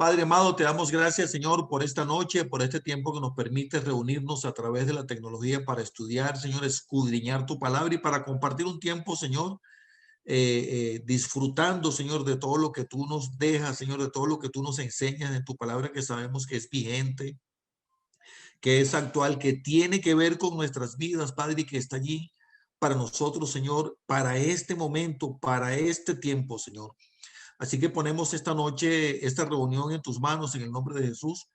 Padre amado, te damos gracias, Señor, por esta noche, por este tiempo que nos permite reunirnos a través de la tecnología para estudiar, Señor, escudriñar tu palabra y para compartir un tiempo, Señor, disfrutando, Señor, de todo lo que tú nos dejas, Señor, de todo lo que tú nos enseñas en tu palabra, que sabemos que es vigente, que es actual, que tiene que ver con nuestras vidas, Padre, y que está allí para nosotros, Señor, para este momento, para este tiempo, Señor. Así que ponemos esta noche, esta reunión en tus manos, en el nombre de Jesús,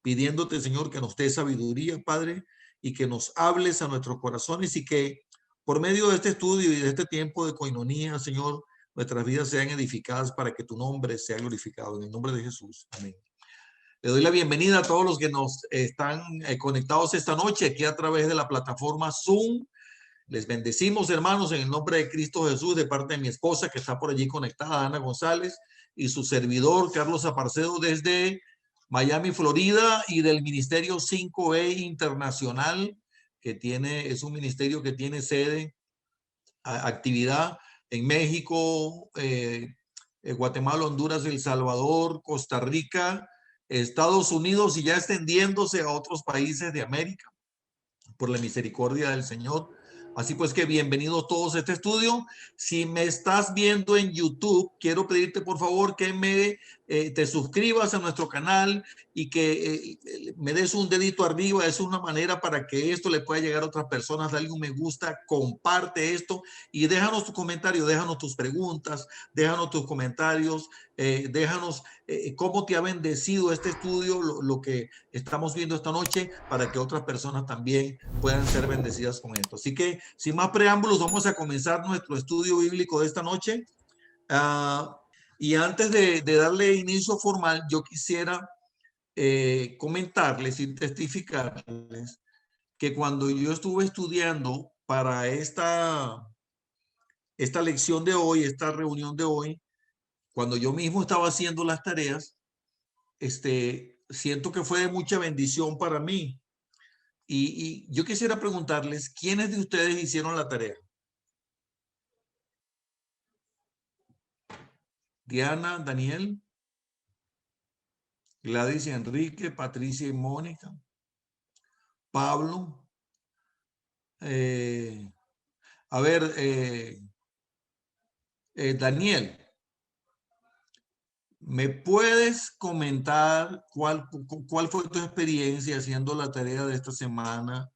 pidiéndote, Señor, que nos dé sabiduría, Padre, y que nos hables a nuestros corazones y que por medio de este estudio y de este tiempo de coinonía, Señor, nuestras vidas sean edificadas para que tu nombre sea glorificado. En el nombre de Jesús. Amén. Le doy la bienvenida a todos los que nos están conectados esta noche aquí a través de la plataforma Zoom. Les bendecimos, hermanos, en el nombre de Cristo Jesús, de parte de mi esposa que está por allí conectada, Ana González, y su servidor, Carlos Aparcedo, desde Miami, Florida, y del Ministerio 5E Internacional, que es un ministerio que tiene sede, actividad en México, Guatemala, Honduras, El Salvador, Costa Rica, Estados Unidos, y ya extendiéndose a otros países de América, por la misericordia del Señor. Así pues que bienvenidos todos a este estudio. Si me estás viendo en YouTube, quiero pedirte por favor que te suscribas a nuestro canal y que me des un dedito arriba. Es una manera para que esto le pueda llegar a otras personas. Dale un me gusta, comparte esto y déjanos tu comentario, déjanos tus preguntas, déjanos tus comentarios, déjanos cómo te ha bendecido este estudio, lo que estamos viendo esta noche, para que otras personas también puedan ser bendecidas con esto. Así que, sin más preámbulos, vamos a comenzar nuestro estudio bíblico de esta noche. Y antes de darle inicio formal, yo quisiera comentarles y testificarles que cuando yo estuve estudiando para esta lección de hoy, esta reunión de hoy, cuando yo mismo estaba haciendo las tareas, siento que fue de mucha bendición para mí. Y yo quisiera preguntarles, ¿quiénes de ustedes hicieron la tarea? Diana, Daniel, Gladys y Enrique, Patricia y Mónica, Pablo. A ver, Daniel, ¿me puedes comentar cuál fue tu experiencia haciendo la tarea de esta semana?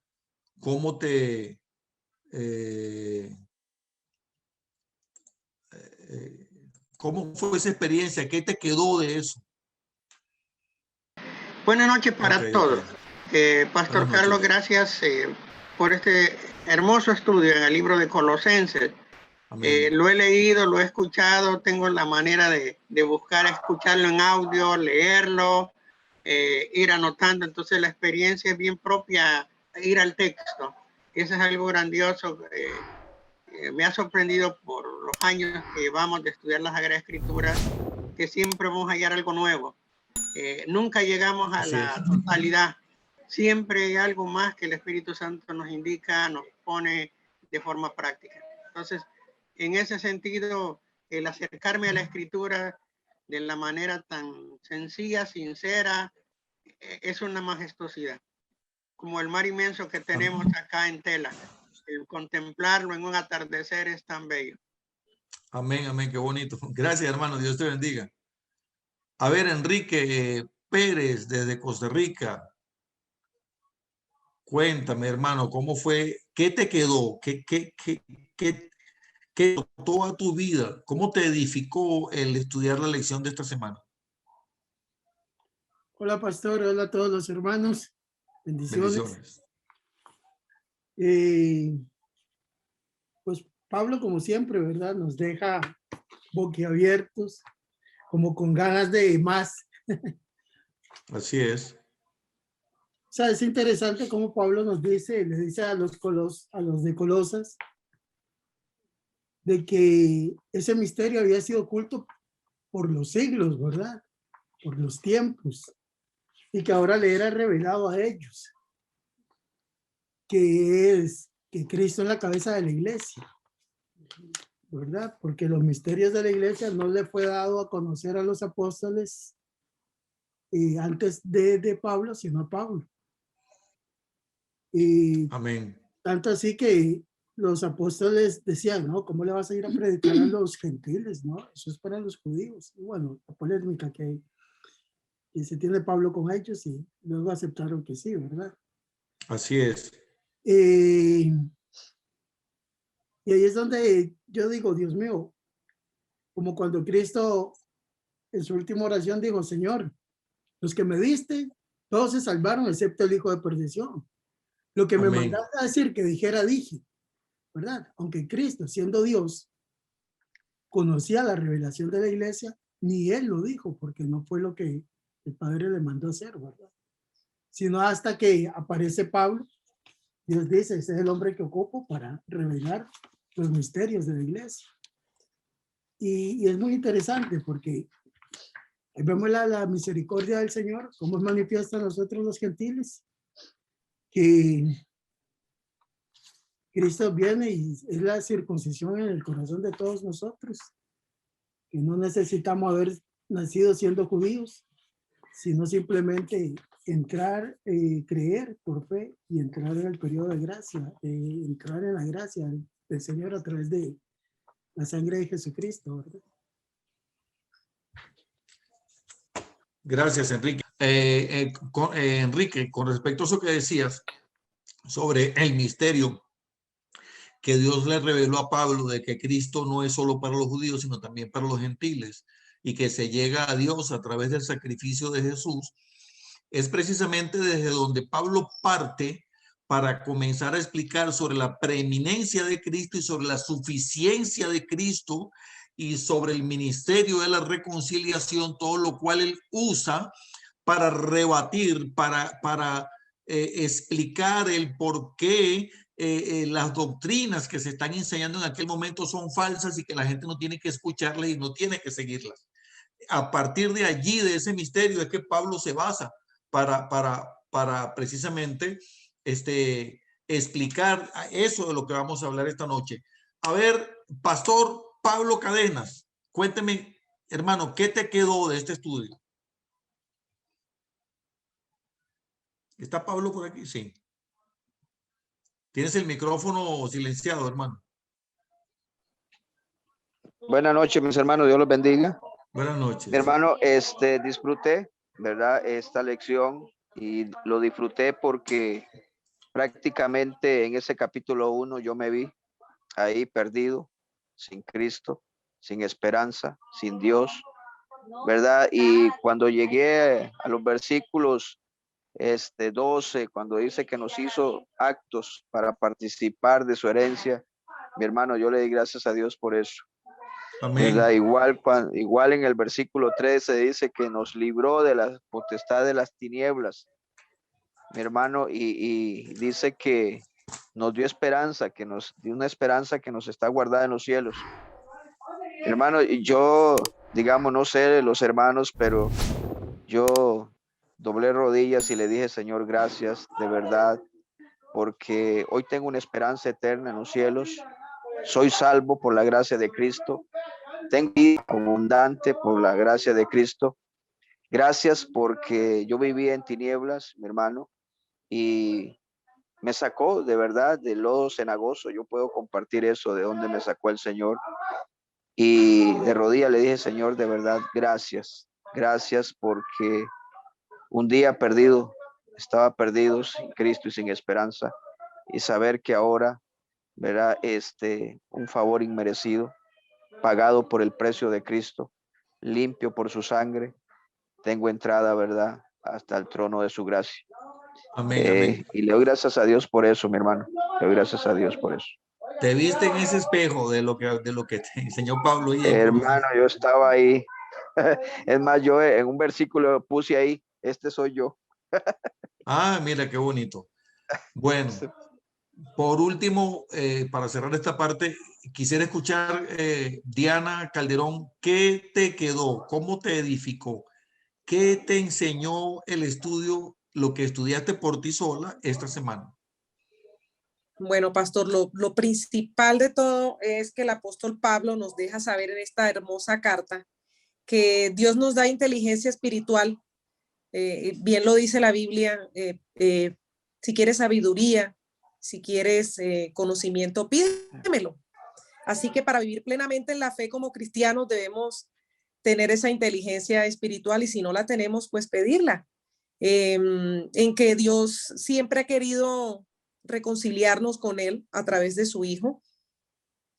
¿Cómo cómo fue esa experiencia? ¿Qué te quedó de eso? Buenas noches para todos. Pastor Carlos, gracias por este hermoso estudio en el libro de Colosenses. Lo he leído, lo he escuchado, tengo la manera de buscar escucharlo en audio, leerlo, ir anotando. Entonces la experiencia es bien propia, ir al texto. Eso es algo grandioso. Me ha sorprendido por los años que llevamos de estudiar las Sagradas Escrituras, que siempre vamos a hallar algo nuevo. Nunca llegamos a la totalidad. Siempre hay algo más que el Espíritu Santo nos indica, nos pone de forma práctica. Entonces, en ese sentido, el acercarme a la Escritura de la manera tan sencilla, sincera, es una majestuosidad. Como el mar inmenso que tenemos acá en Tela. El contemplarlo en un atardecer es tan bello. Amén, amén, qué bonito. Gracias, hermano, Dios te bendiga. A ver, Enrique Pérez, desde Costa Rica. Cuéntame, hermano, ¿cómo fue? ¿Qué te quedó? ¿Qué toda tu vida? ¿Cómo te edificó el estudiar la lección de esta semana? Hola, pastor. Hola a todos los hermanos. Bendiciones. Pues Pablo, como siempre, ¿verdad? Nos deja boquiabiertos, como con ganas de más. Así es. O sea, es interesante cómo Pablo nos dice, le dice a los de Colosas, de que ese misterio había sido oculto por los siglos, ¿verdad? Por los tiempos. Y que ahora le era revelado a ellos, que es que Cristo es la cabeza de la iglesia, ¿verdad? Porque los misterios de la iglesia no le fue dado a conocer a los apóstoles antes de Pablo, sino a Pablo. Y Amén. tanto así que los apóstoles decían, ¿no? ¿Cómo le vas a ir a predicar a los gentiles, no? Eso es para los judíos. Y bueno, la polémica que se tiene Pablo con ellos y luego aceptaron que sí, ¿verdad? Así es. Y ahí es donde yo digo, Dios mío, como cuando Cristo en su última oración dijo, Señor, los que me diste, todos se salvaron excepto el hijo de perdición. Lo que me Amén. mandaste a decir que dijera, dije, ¿verdad? Aunque Cristo, siendo Dios, conocía la revelación de la iglesia, ni él lo dijo, porque no fue lo que el Padre le mandó a hacer, ¿verdad? Sino hasta que aparece Pablo, Dios dice, ese es el hombre que ocupo para revelar los misterios de la iglesia. Y es muy interesante porque vemos la misericordia del Señor, cómo manifiesta a nosotros los gentiles, que Cristo viene y es la circuncisión en el corazón de todos nosotros, que no necesitamos haber nacido siendo judíos, sino simplemente entrar, creer por fe y entrar en el periodo de gracia, entrar en la gracia del Señor a través de la sangre de Jesucristo, ¿verdad? Gracias, Enrique. Enrique, con respecto a eso que decías sobre el misterio que Dios le reveló a Pablo de que Cristo no es solo para los judíos, sino también para los gentiles, y que se llega a Dios a través del sacrificio de Jesús, es precisamente desde donde Pablo parte para comenzar a explicar sobre la preeminencia de Cristo y sobre la suficiencia de Cristo y sobre el ministerio de la reconciliación, todo lo cual él usa para rebatir, para explicar el por qué las doctrinas que se están enseñando en aquel momento son falsas y que la gente no tiene que escucharlas y no tiene que seguirlas. A partir de allí, de ese misterio, es que Pablo se basa para precisamente explicar eso de lo que vamos a hablar esta noche. A ver, Pastor Pablo Cadenas, cuénteme, hermano, ¿qué te quedó de este estudio? ¿Está Pablo por aquí? Sí. Tienes el micrófono silenciado, hermano. Buenas noches, mis hermanos. Dios los bendiga. Buenas noches. Mi hermano, disfruté, ¿verdad? Esta lección y lo disfruté porque prácticamente en ese capítulo 1 yo me vi ahí perdido, sin Cristo, sin esperanza, sin Dios, ¿verdad? Y cuando llegué a los versículos 12, cuando dice que nos hizo actos para participar de su herencia, mi hermano, yo le di gracias a Dios por eso. Amén. ¿Verdad? Igual en el versículo 13 dice que nos libró de la potestad de las tinieblas, mi hermano, y dice que nos dio esperanza, que nos dio una esperanza que nos está guardada en los cielos. Mi hermano, y yo, digamos, no sé los hermanos, pero yo doblé rodillas y le dije, Señor, gracias de verdad, porque hoy tengo una esperanza eterna en los cielos. Soy salvo por la gracia de Cristo. Tengo vida abundante por la gracia de Cristo. Gracias porque yo vivía en tinieblas, mi hermano, y me sacó de verdad del lodo cenagoso. Yo puedo compartir eso, de donde me sacó el Señor. Y de rodillas le dije, Señor, de verdad, gracias. Gracias porque un día perdido, estaba perdido sin Cristo y sin esperanza. Y saber que ahora, verá, un favor inmerecido, pagado por el precio de Cristo, limpio por su sangre, tengo entrada, ¿verdad?, hasta el trono de su gracia. Amén, amén. Y le doy gracias a Dios por eso, mi hermano. Le doy gracias a Dios por eso. ¿Te viste en ese espejo de lo que te enseñó Pablo ahí? Hermano, yo estaba ahí. Es más, yo en un versículo puse ahí, este soy yo. Ah, mira qué bonito. Bueno, por último, para cerrar esta parte, quisiera escuchar, Diana Calderón, ¿qué te quedó? ¿Cómo te edificó? ¿Qué te enseñó el estudio, lo que estudiaste por ti sola esta semana? Bueno, pastor, lo principal de todo es que el apóstol Pablo nos deja saber en esta hermosa carta que Dios nos da inteligencia espiritual bien lo dice la Biblia, si quieres sabiduría, si quieres conocimiento, pídemelo. Así que para vivir plenamente en la fe como cristianos debemos tener esa inteligencia espiritual, y si no la tenemos, pues pedirla. En que Dios siempre ha querido reconciliarnos con Él a través de su Hijo,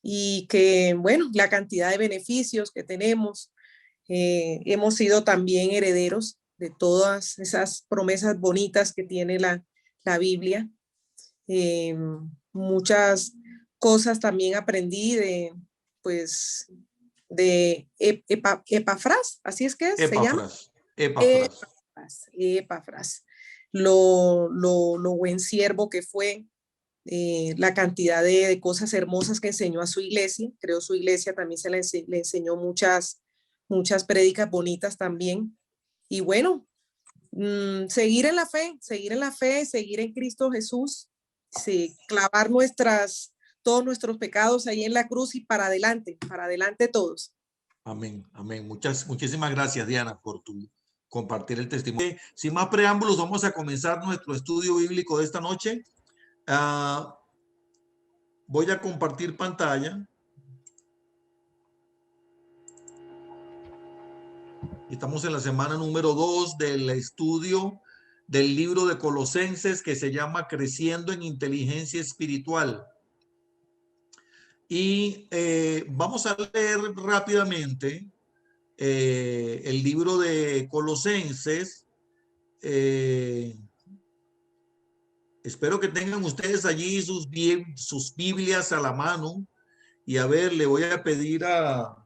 y que, bueno, la cantidad de beneficios que tenemos, hemos sido también herederos de todas esas promesas bonitas que tiene la Biblia. Muchas cosas también aprendí pues, de Epafras, así es que se llama. Epafras. Lo buen siervo que fue, la cantidad de cosas hermosas que enseñó a su iglesia. Creo su iglesia también le enseñó muchas prédicas bonitas también. Y bueno, seguir en la fe, seguir en Cristo Jesús, sí, clavar todos nuestros pecados ahí en la cruz y para adelante todos. Amén, amén. Muchísimas gracias, Diana, por tu compartir el testimonio. Sin más preámbulos, vamos a comenzar nuestro estudio bíblico de esta noche. Voy a compartir pantalla. Estamos en la semana número 2 del estudio del libro de Colosenses, que se llama Creciendo en Inteligencia Espiritual. Y vamos a leer rápidamente el libro de Colosenses. Espero que tengan ustedes allí sus Biblias a la mano. Y a ver, le voy a pedir a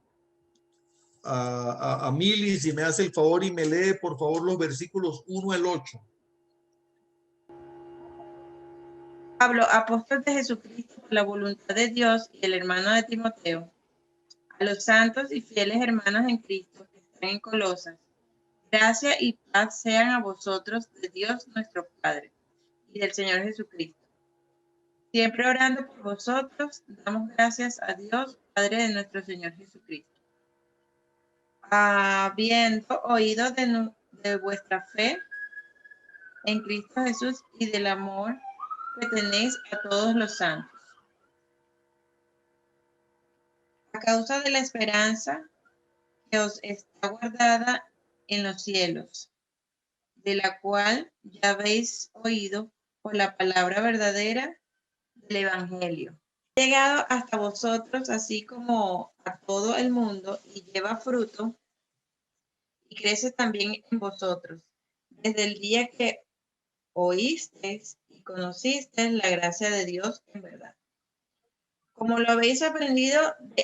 Mili si me hace el favor y me lee por favor los versículos 1 al 8. Pablo, apóstol de Jesucristo por la voluntad de Dios, y el hermano de Timoteo, a los santos y fieles hermanos en Cristo que están en Colosas, gracia y paz sean a vosotros de Dios nuestro Padre y del Señor Jesucristo. Siempre orando por vosotros, damos gracias a Dios, Padre de nuestro Señor Jesucristo. Habiendo oído de vuestra fe en Cristo Jesús y del amor que tenéis a todos los santos. A causa de la esperanza que os está guardada en los cielos, de la cual ya habéis oído por la palabra verdadera del Evangelio. Ha llegado hasta vosotros, así como a todo el mundo, y lleva fruto, y crece también en vosotros, desde el día que oísteis y conocisteis la gracia de Dios en verdad. Como lo habéis aprendido de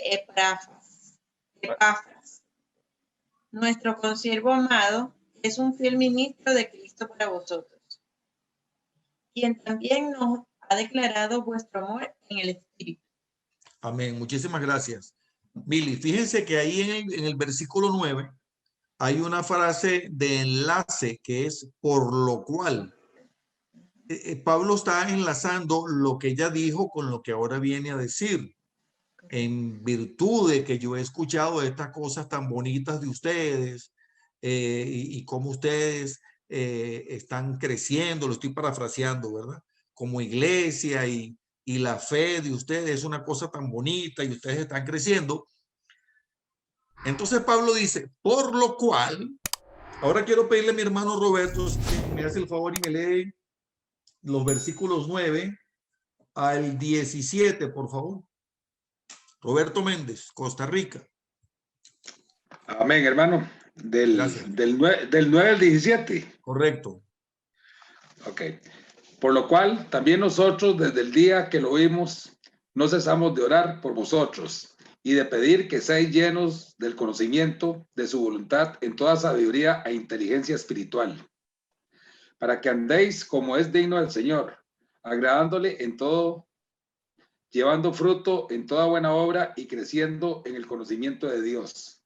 Epafras, nuestro consiervo amado, es un fiel ministro de Cristo para vosotros, quien también nos ha declarado vuestro amor en el Espíritu. Amén. Muchísimas gracias. Mili, fíjense que ahí en el versículo 9 hay una frase de enlace que es por lo cual. Pablo está enlazando lo que ella dijo con lo que ahora viene a decir. En virtud de que yo he escuchado estas cosas tan bonitas de ustedes y cómo ustedes están creciendo, lo estoy parafraseando, ¿verdad? Como iglesia y la fe de ustedes es una cosa tan bonita y ustedes están creciendo. Entonces Pablo dice, por lo cual, ahora quiero pedirle a mi hermano Roberto que me hace el favor y me lee los versículos 9 al 17, por favor. Roberto Méndez, Costa Rica. Amén, hermano. Del 9 al 17. Correcto. Ok. Por lo cual, también nosotros, desde el día que lo oímos, no cesamos de orar por vosotros y de pedir que seáis llenos del conocimiento de su voluntad en toda sabiduría e inteligencia espiritual, para que andéis como es digno del Señor, agradándole en todo, llevando fruto en toda buena obra y creciendo en el conocimiento de Dios,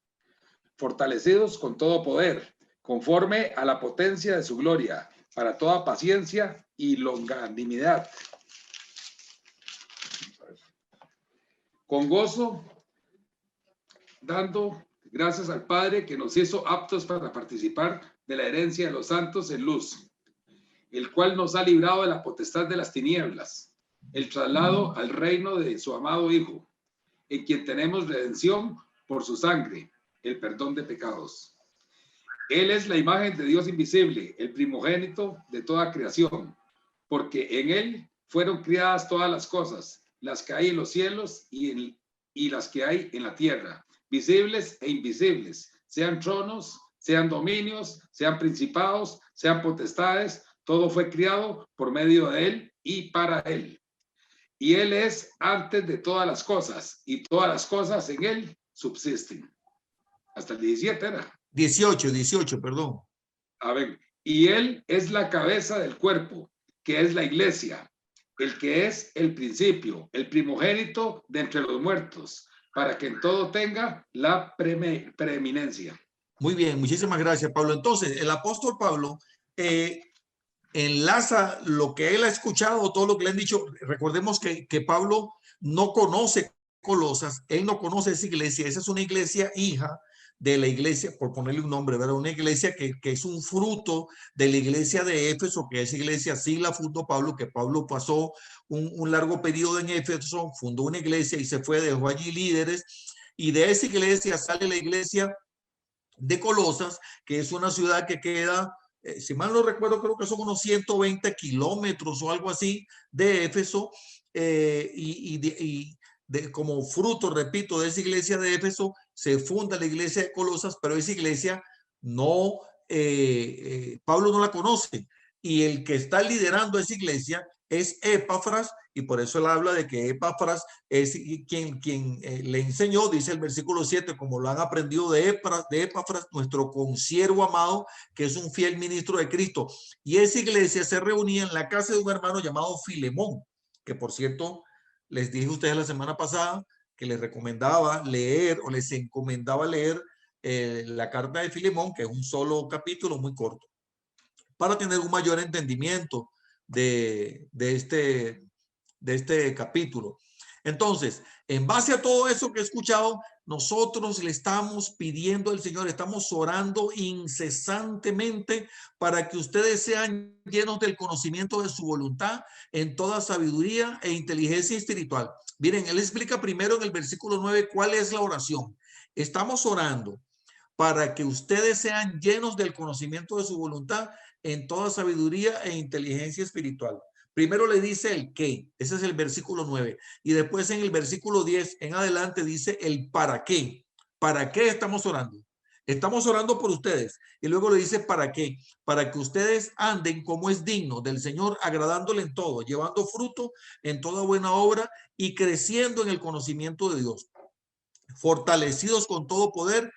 fortalecidos con todo poder, conforme a la potencia de su gloria, para toda paciencia y longanimidad, con gozo, dando gracias al Padre que nos hizo aptos para participar de la herencia de los santos en luz, el cual nos ha librado de la potestad de las tinieblas, el traslado al reino de su amado Hijo, en quien tenemos redención por su sangre, el perdón de pecados. Él es la imagen de Dios invisible, el primogénito de toda creación, porque en él fueron criadas todas las cosas, las que hay en los cielos y las que hay en la tierra, visibles e invisibles, sean tronos, sean dominios, sean principados, sean potestades, todo fue criado por medio de él y para él. Y él es antes de todas las cosas, y todas las cosas en él subsisten. Hasta el 17 era. 18, perdón. A ver, y él es la cabeza del cuerpo, que es la iglesia, el que es el principio, el primogénito de entre los muertos, para que en todo tenga la preeminencia. Muy bien, muchísimas gracias, Pablo. Entonces, el apóstol Pablo enlaza lo que él ha escuchado, todo lo que le han dicho. Recordemos que Pablo no conoce Colosas, él no conoce esa iglesia. Esa es una iglesia hija de la iglesia, por ponerle un nombre, ¿verdad? Una iglesia que es un fruto de la iglesia de Éfeso, que esa iglesia sí la fundó Pablo, que Pablo pasó un largo periodo en Éfeso, fundó una iglesia y se fue, dejó allí líderes, y de esa iglesia sale la iglesia de Colosas, que es una ciudad que queda, si mal no recuerdo, creo que son unos 120 kilómetros o algo así de Éfeso, como fruto, repito, de esa iglesia de Éfeso, se funda la iglesia de Colosas, pero esa iglesia no, Pablo no la conoce, y el que está liderando esa iglesia es Epafras, y por eso él habla de que Epafras es quien le enseñó, dice el versículo 7, como lo han aprendido de Epafras, nuestro consiervo amado, que es un fiel ministro de Cristo. Y esa iglesia se reunía en la casa de un hermano llamado Filemón, que por cierto, les dije a ustedes la semana pasada que les recomendaba leer o les encomendaba leer la carta de Filemón, que es un solo capítulo muy corto, para tener un mayor entendimiento de este capítulo. Entonces, en base a todo eso que he escuchado, nosotros le estamos pidiendo al Señor, estamos orando incesantemente para que ustedes sean llenos del conocimiento de su voluntad en toda sabiduría e inteligencia espiritual. Miren, él explica primero en el versículo 9 cuál es la oración. Estamos orando para que ustedes sean llenos del conocimiento de su voluntad en toda sabiduría e inteligencia espiritual. Primero le dice el qué, ese es el versículo 9, y después en el versículo 10 en adelante dice el para qué. ¿Para qué estamos orando? Estamos orando por ustedes. Y luego le dice para qué, para que ustedes anden como es digno del Señor, agradándole en todo, llevando fruto en toda buena obra y creciendo en el conocimiento de Dios, fortalecidos con todo poder,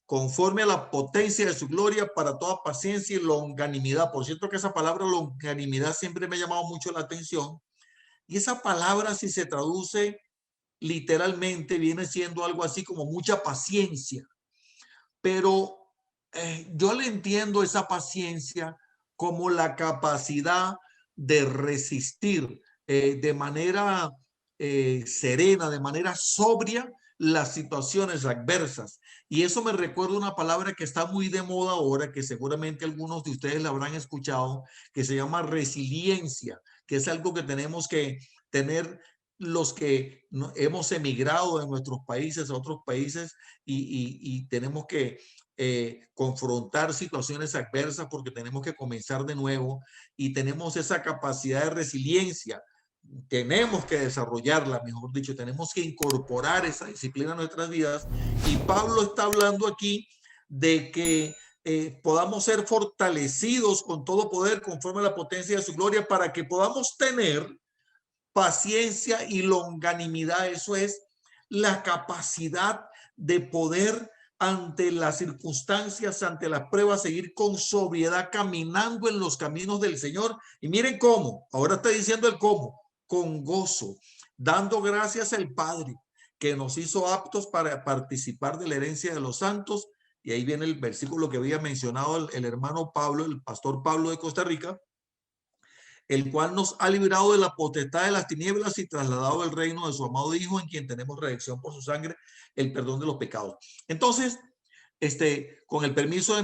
conforme a la potencia de su gloria, para toda paciencia y longanimidad. Por cierto que esa palabra longanimidad siempre me ha llamado mucho la atención. Y esa palabra, si se traduce literalmente, viene siendo algo así como mucha paciencia. Pero yo le entiendo esa paciencia como la capacidad de resistir de manera serena, de manera sobria, las situaciones adversas. Y eso me recuerda una palabra que está muy de moda ahora, que seguramente algunos de ustedes la habrán escuchado, que se llama resiliencia, que es algo que tenemos que tener los que hemos emigrado de nuestros países a otros países y tenemos que confrontar situaciones adversas porque tenemos que comenzar de nuevo y tenemos esa capacidad de resiliencia. Tenemos que desarrollarla, mejor dicho, tenemos que incorporar esa disciplina a nuestras vidas. Y Pablo está hablando aquí de que podamos ser fortalecidos con todo poder conforme a la potencia de su gloria para que podamos tener paciencia y longanimidad. Eso es la capacidad de poder ante las circunstancias, ante las pruebas, seguir con sobriedad caminando en los caminos del Señor. Y miren cómo, ahora está diciendo el cómo, con gozo, dando gracias al Padre que nos hizo aptos para participar de la herencia de los santos. Y ahí viene el versículo que había mencionado el hermano Pablo, el pastor Pablo de Costa Rica, el cual nos ha librado de la potestad de las tinieblas y trasladado al reino de su amado Hijo, en quien tenemos redención por su sangre, el perdón de los pecados. Entonces, con el permiso de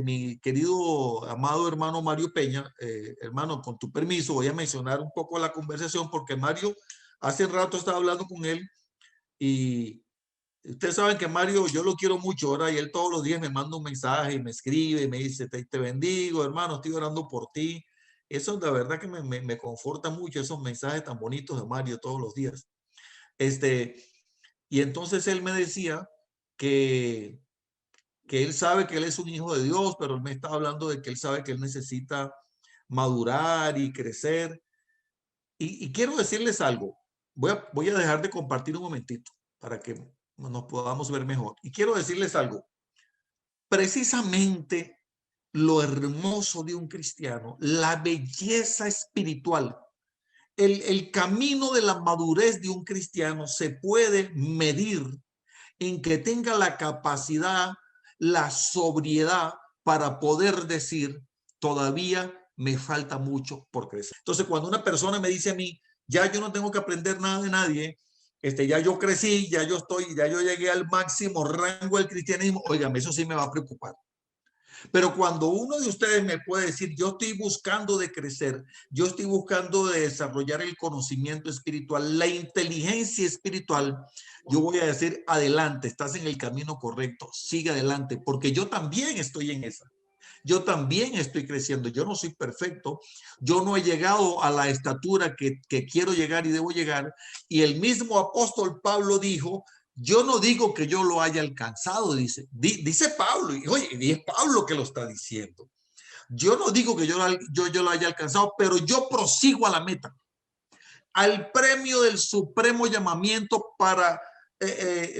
mi querido, amado hermano Mario Peña, hermano, con tu permiso, voy a mencionar un poco la conversación, porque Mario, hace rato estaba hablando con él, y ustedes saben que Mario, yo lo quiero mucho, ahora, y él todos los días me manda un mensaje, y me escribe, y me dice, te bendigo, hermano, estoy orando por ti. Eso de verdad que me conforta mucho, esos mensajes tan bonitos de Mario todos los días. Y entonces él me decía que él sabe que él es un hijo de Dios, pero él me está hablando de que él sabe que él necesita madurar y crecer. Y quiero decirles algo. Voy a dejar de compartir un momentito para que nos podamos ver mejor. Y quiero decirles algo. Precisamente lo hermoso de un cristiano, la belleza espiritual, el camino de la madurez de un cristiano se puede medir en que tenga la capacidad, la sobriedad para poder decir, todavía me falta mucho por crecer. Entonces, cuando una persona me dice a mí, ya yo no tengo que aprender nada de nadie, ya yo crecí, ya yo llegué al máximo rango del cristianismo, óigame, eso sí me va a preocupar. Pero cuando uno de ustedes me puede decir, yo estoy buscando de crecer, yo estoy buscando de desarrollar el conocimiento espiritual, la inteligencia espiritual, yo voy a decir, adelante, estás en el camino correcto, sigue adelante, porque yo también estoy en esa. Yo también estoy creciendo, yo no soy perfecto, yo no he llegado a la estatura que quiero llegar y debo llegar. Y el mismo apóstol Pablo dijo, yo no digo que yo lo haya alcanzado, dice Pablo, y oye, y es Pablo que lo está diciendo. Yo no digo que yo lo haya alcanzado, pero yo prosigo a la meta, al premio del supremo llamamiento para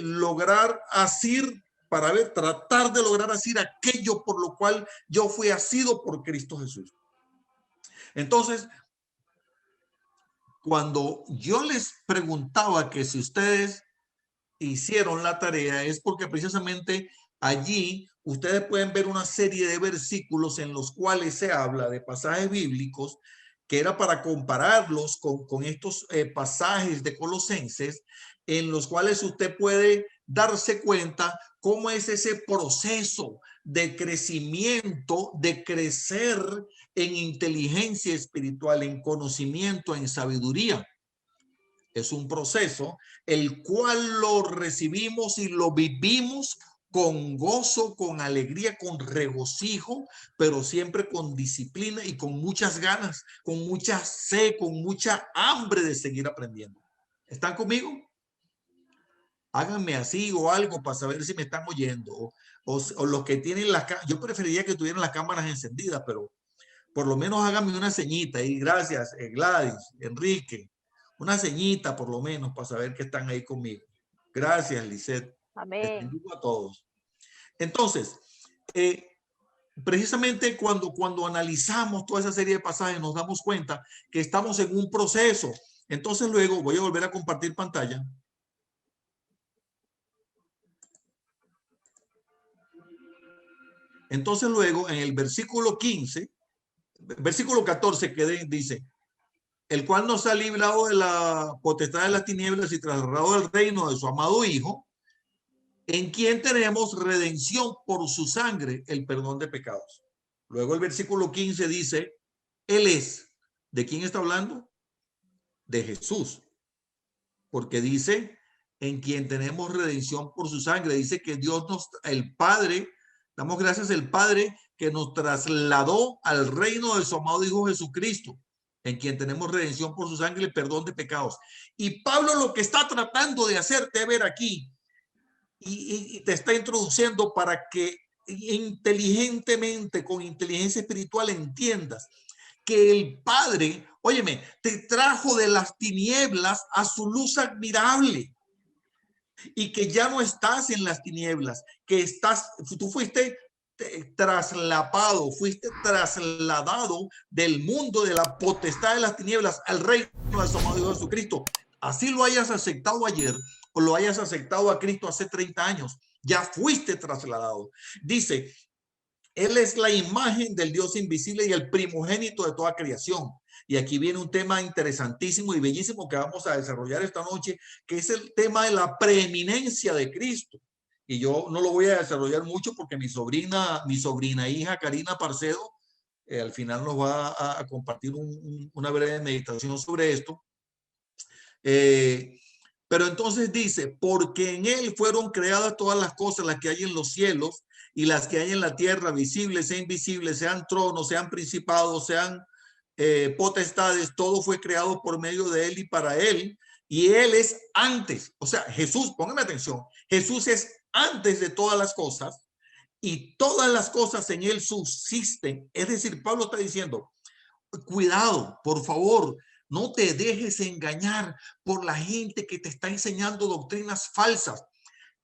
lograr asir, tratar de lograr asir aquello por lo cual yo fui asido por Cristo Jesús. Entonces, cuando yo les preguntaba que si ustedes hicieron la tarea, es porque precisamente allí ustedes pueden ver una serie de versículos en los cuales se habla de pasajes bíblicos, que era para compararlos con estos pasajes de Colosenses, en los cuales usted puede darse cuenta cómo es ese proceso de crecimiento, de crecer en inteligencia espiritual, en conocimiento, en sabiduría. Es un proceso el cual lo recibimos y lo vivimos con gozo, con alegría, con regocijo, pero siempre con disciplina y con muchas ganas, con mucha sed, con mucha hambre de seguir aprendiendo. ¿Están conmigo? Háganme así o algo para saber si me están oyendo. O los que tienen las cámaras, yo preferiría que tuvieran las cámaras encendidas, pero por lo menos háganme una ceñita. Y gracias, Gladys, Enrique. Una ceñita por lo menos para saber que están ahí conmigo. Gracias, Lisette. Amén. Les bendigo a todos. Entonces, precisamente cuando analizamos toda esa serie de pasajes nos damos cuenta que estamos en un proceso. Entonces luego voy a volver a compartir pantalla. Entonces luego en el versículo 15, versículo 14 que dice, el cual nos ha librado de la potestad de las tinieblas y trasladado al reino de su amado Hijo, en quien tenemos redención por su sangre, el perdón de pecados. Luego el versículo 15 dice, Él es. ¿De quién está hablando? De Jesús. Porque dice, en quien tenemos redención por su sangre. Dice que Dios el Padre, damos gracias al Padre que nos trasladó al reino de su amado Hijo Jesucristo, en quien tenemos redención por su sangre y el perdón de pecados. Y Pablo lo que está tratando de hacerte ver aquí, y te está introduciendo para que inteligentemente, con inteligencia espiritual, entiendas que el Padre, óyeme, te trajo de las tinieblas a su luz admirable, y que ya no estás en las tinieblas, que tú fuiste trasladado del mundo de la potestad de las tinieblas al reino de su amado Jesucristo. Así lo hayas aceptado ayer o lo hayas aceptado a Cristo hace 30 años, ya fuiste trasladado. Dice, Él es la imagen del Dios invisible y el primogénito de toda creación. Y aquí viene un tema interesantísimo y bellísimo que vamos a desarrollar esta noche, que es el tema de la preeminencia de Cristo. y yo no lo voy a desarrollar mucho porque mi sobrina hija Karina Parcedo al final nos va a compartir una breve meditación sobre esto. Pero entonces dice, porque en él fueron creadas todas las cosas, las que hay en los cielos y las que hay en la tierra, visibles e invisibles, sean tronos, sean principados, sean potestades, todo fue creado por medio de él y para él. Y él es antes, o sea, Jesús, póngame atención, Jesús es antes de todas las cosas y todas las cosas en él subsisten. Es decir, Pablo está diciendo, cuidado, por favor, no te dejes engañar por la gente que te está enseñando doctrinas falsas.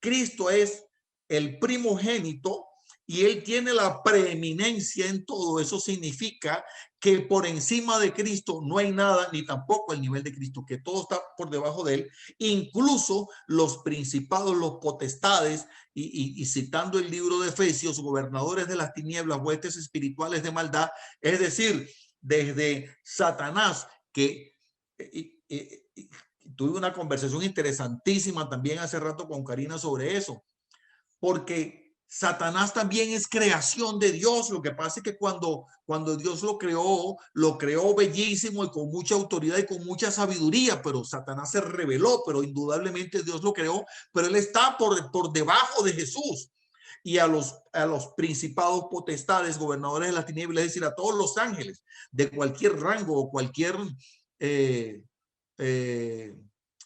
Cristo es el primogénito y él tiene la preeminencia en todo. Eso significa que por encima de Cristo no hay nada, ni tampoco el nivel de Cristo, que todo está por debajo de él, incluso los principados, los potestades, y citando el libro de Efesios, gobernadores de las tinieblas, huestes espirituales de maldad, es decir, desde Satanás, que tuve una conversación interesantísima también hace rato con Karina sobre eso, porque Satanás también es creación de Dios. Lo que pasa es que cuando Dios lo creó bellísimo y con mucha autoridad y con mucha sabiduría, pero Satanás se rebeló, pero indudablemente Dios lo creó, pero él está por debajo de Jesús. Y a los principados, potestades, gobernadores de las tinieblas, es decir, a todos los ángeles de cualquier rango o cualquier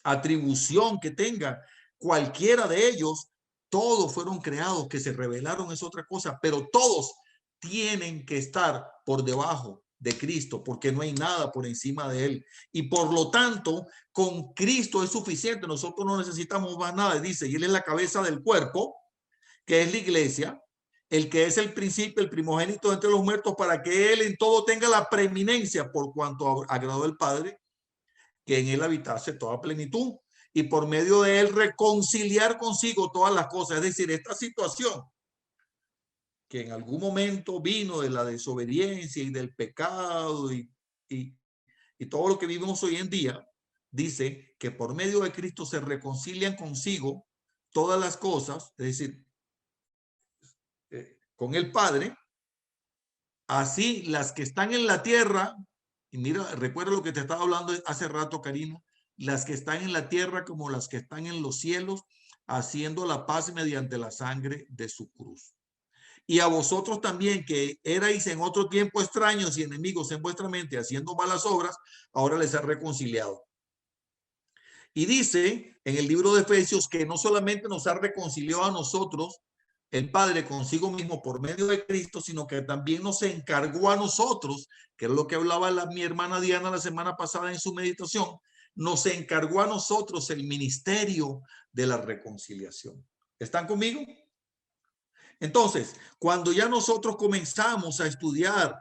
atribución que tenga, cualquiera de ellos, todos fueron creados. Que se rebelaron es otra cosa, pero todos tienen que estar por debajo de Cristo, porque no hay nada por encima de él. Y por lo tanto, con Cristo es suficiente. Nosotros no necesitamos más nada. Dice, y él es la cabeza del cuerpo, que es la iglesia, el que es el principio, el primogénito entre los muertos, para que él en todo tenga la preeminencia, por cuanto agradó el Padre, que en él habitase toda plenitud, y por medio de él reconciliar consigo todas las cosas. Es decir, esta situación que en algún momento vino de la desobediencia y del pecado y todo lo que vivimos hoy en día, dice que por medio de Cristo se reconcilian consigo todas las cosas, es decir, con el Padre, así las que están en la tierra, y mira, recuerda lo que te estaba hablando hace rato, Karina, las que están en la tierra como las que están en los cielos, haciendo la paz mediante la sangre de su cruz. Y a vosotros también, que erais en otro tiempo extraños y enemigos en vuestra mente, haciendo malas obras, ahora les ha reconciliado. Y dice en el libro de Efesios que no solamente nos ha reconciliado a nosotros el Padre consigo mismo por medio de Cristo, sino que también nos encargó a nosotros, que es lo que hablaba mi hermana Diana la semana pasada en su meditación, nos encargó a nosotros el ministerio de la reconciliación. ¿Están conmigo? Entonces, cuando ya nosotros comenzamos a estudiar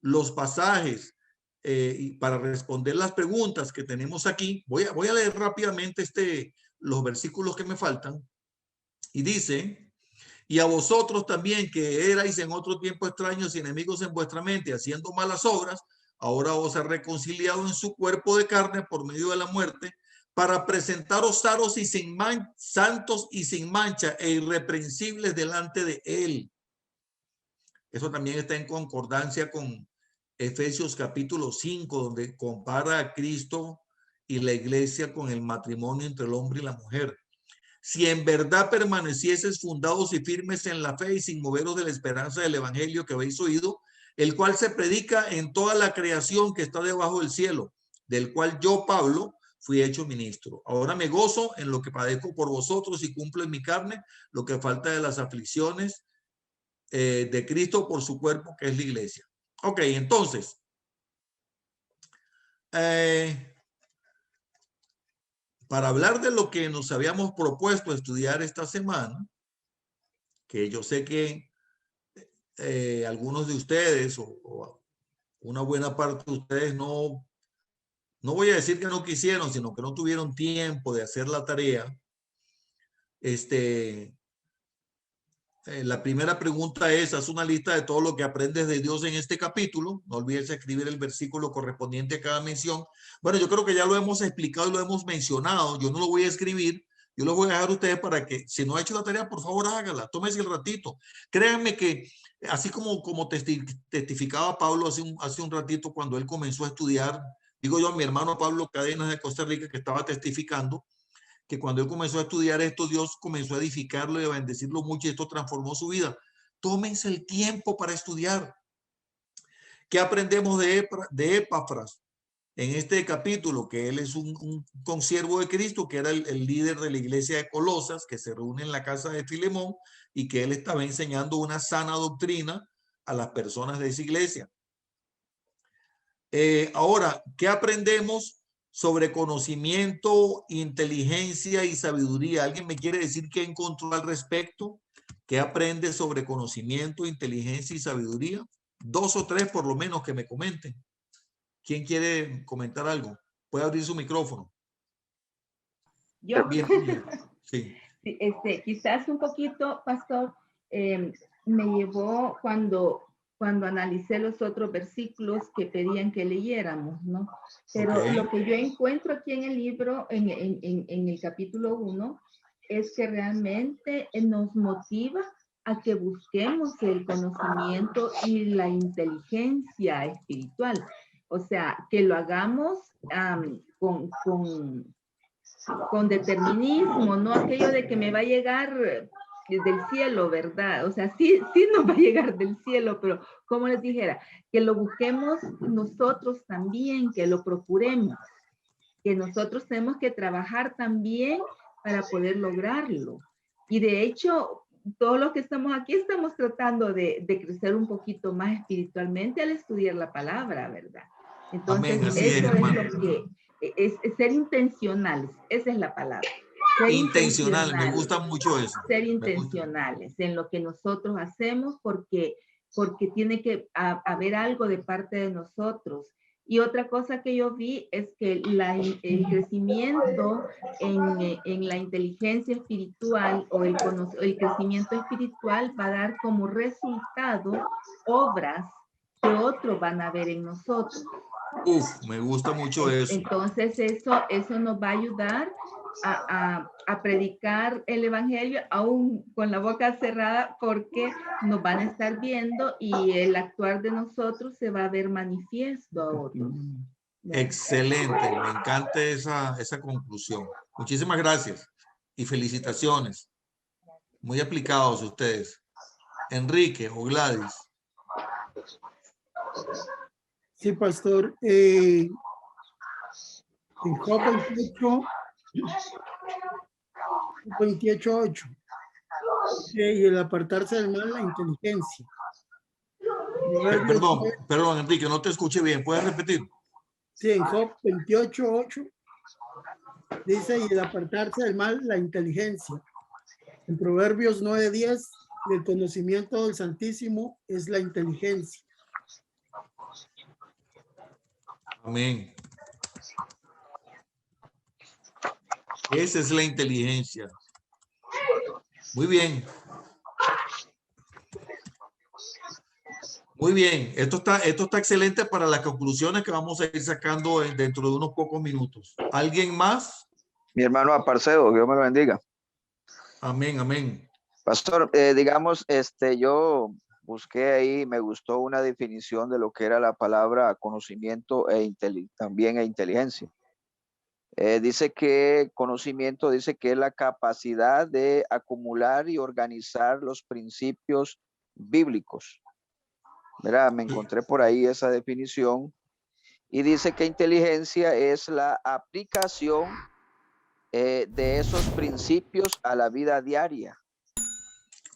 los pasajes y para responder las preguntas que tenemos aquí, voy a leer rápidamente los versículos que me faltan. Y dice, y a vosotros también, que erais en otro tiempo extraños y enemigos en vuestra mente, haciendo malas obras, ahora os ha reconciliado en su cuerpo de carne por medio de la muerte, para presentaros sanos y santos y sin mancha e irreprensibles delante de él. Eso también está en concordancia con Efesios capítulo 5, donde compara a Cristo y la iglesia con el matrimonio entre el hombre y la mujer. Si en verdad permanecieses fundados y firmes en la fe y sin moveros de la esperanza del evangelio que habéis oído, el cual se predica en toda la creación que está debajo del cielo, del cual yo, Pablo, fui hecho ministro. Ahora me gozo en lo que padezco por vosotros y cumplo en mi carne lo que falta de las aflicciones de Cristo por su cuerpo, que es la iglesia. Ok, entonces, para hablar de lo que nos habíamos propuesto estudiar esta semana, que yo sé que algunos de ustedes o una buena parte de ustedes no voy a decir que no quisieron, sino que no tuvieron tiempo de hacer la tarea. La primera pregunta es, haz una lista de todo lo que aprendes de Dios en este capítulo. No olvides escribir el versículo correspondiente a cada mención. Bueno, yo creo que ya lo hemos explicado y lo hemos mencionado. Yo no lo voy a escribir. Yo los voy a dejar a ustedes para que, si no ha hecho la tarea, por favor hágala, tómese el ratito. Créanme que, así como testificaba Pablo hace un ratito cuando él comenzó a estudiar, digo yo a mi hermano Pablo Cadenas de Costa Rica, que estaba testificando, que cuando él comenzó a estudiar esto, Dios comenzó a edificarlo y a bendecirlo mucho y esto transformó su vida. Tómense el tiempo para estudiar. ¿Qué aprendemos de Epafras en este capítulo? Que él es un consiervo de Cristo, que era el líder de la iglesia de Colosas, que se reúne en la casa de Filemón y que él estaba enseñando una sana doctrina a las personas de esa iglesia. Ahora, ¿qué aprendemos sobre conocimiento, inteligencia y sabiduría? ¿Alguien me quiere decir qué encontró al respecto? ¿Qué aprende sobre conocimiento, inteligencia y sabiduría? 2 o 3 por lo menos que me comenten. ¿Quién quiere comentar algo? Puede abrir su micrófono. Yo. Bien, bien. Sí. Quizás un poquito, pastor, me llevó cuando analicé los otros versículos que pedían que leyéramos, ¿no? Pero lo que yo encuentro aquí en el libro, en el capítulo 1, es que realmente nos motiva a que busquemos el conocimiento y la inteligencia espiritual. O sea, que lo hagamos con determinismo, no aquello de que me va a llegar del cielo, ¿verdad? O sea, sí nos va a llegar del cielo, pero como les dijera, que lo busquemos nosotros también, que lo procuremos, que nosotros tenemos que trabajar también para poder lograrlo. Y de hecho, todos los que estamos aquí estamos tratando de crecer un poquito más espiritualmente al estudiar la palabra, ¿verdad? Entonces, amén, así eso es lo que es ser intencionales, esa es la palabra. Ser intencional, me gusta mucho eso. Ser intencionales en lo que nosotros hacemos porque tiene que haber algo de parte de nosotros. Y otra cosa que yo vi es que el crecimiento en la inteligencia espiritual o el crecimiento espiritual va a dar como resultado obras que otros van a ver en nosotros. Me gusta mucho eso. Entonces eso nos va a ayudar a predicar el evangelio aún con la boca cerrada, porque nos van a estar viendo y el actuar de nosotros se va a ver manifiesto a otros. Excelente, me encanta esa conclusión. Muchísimas gracias y felicitaciones. Muy aplicados ustedes. Enrique o Gladys. Sí, pastor. En Job 28:8. Y el apartarse del mal, la inteligencia. Perdón, Enrique, no te escuché bien. ¿Puedes repetir? Sí, en Job 28:8 dice, y el apartarse del mal, la inteligencia. En Proverbios 9:10, el conocimiento del Santísimo es la inteligencia. Amén. Esa es la inteligencia. Muy bien. Muy bien. Esto está excelente para las conclusiones que vamos a ir sacando dentro de unos pocos minutos. ¿Alguien más? Mi hermano Aparceo, Dios me lo bendiga. Amén, amén. Pastor, digamos, yo busqué ahí, me gustó una definición de lo que era la palabra conocimiento también inteligencia. Dice que conocimiento, dice que es la capacidad de acumular y organizar los principios bíblicos. Mira, me encontré por ahí esa definición y dice que inteligencia es la aplicación de esos principios a la vida diaria.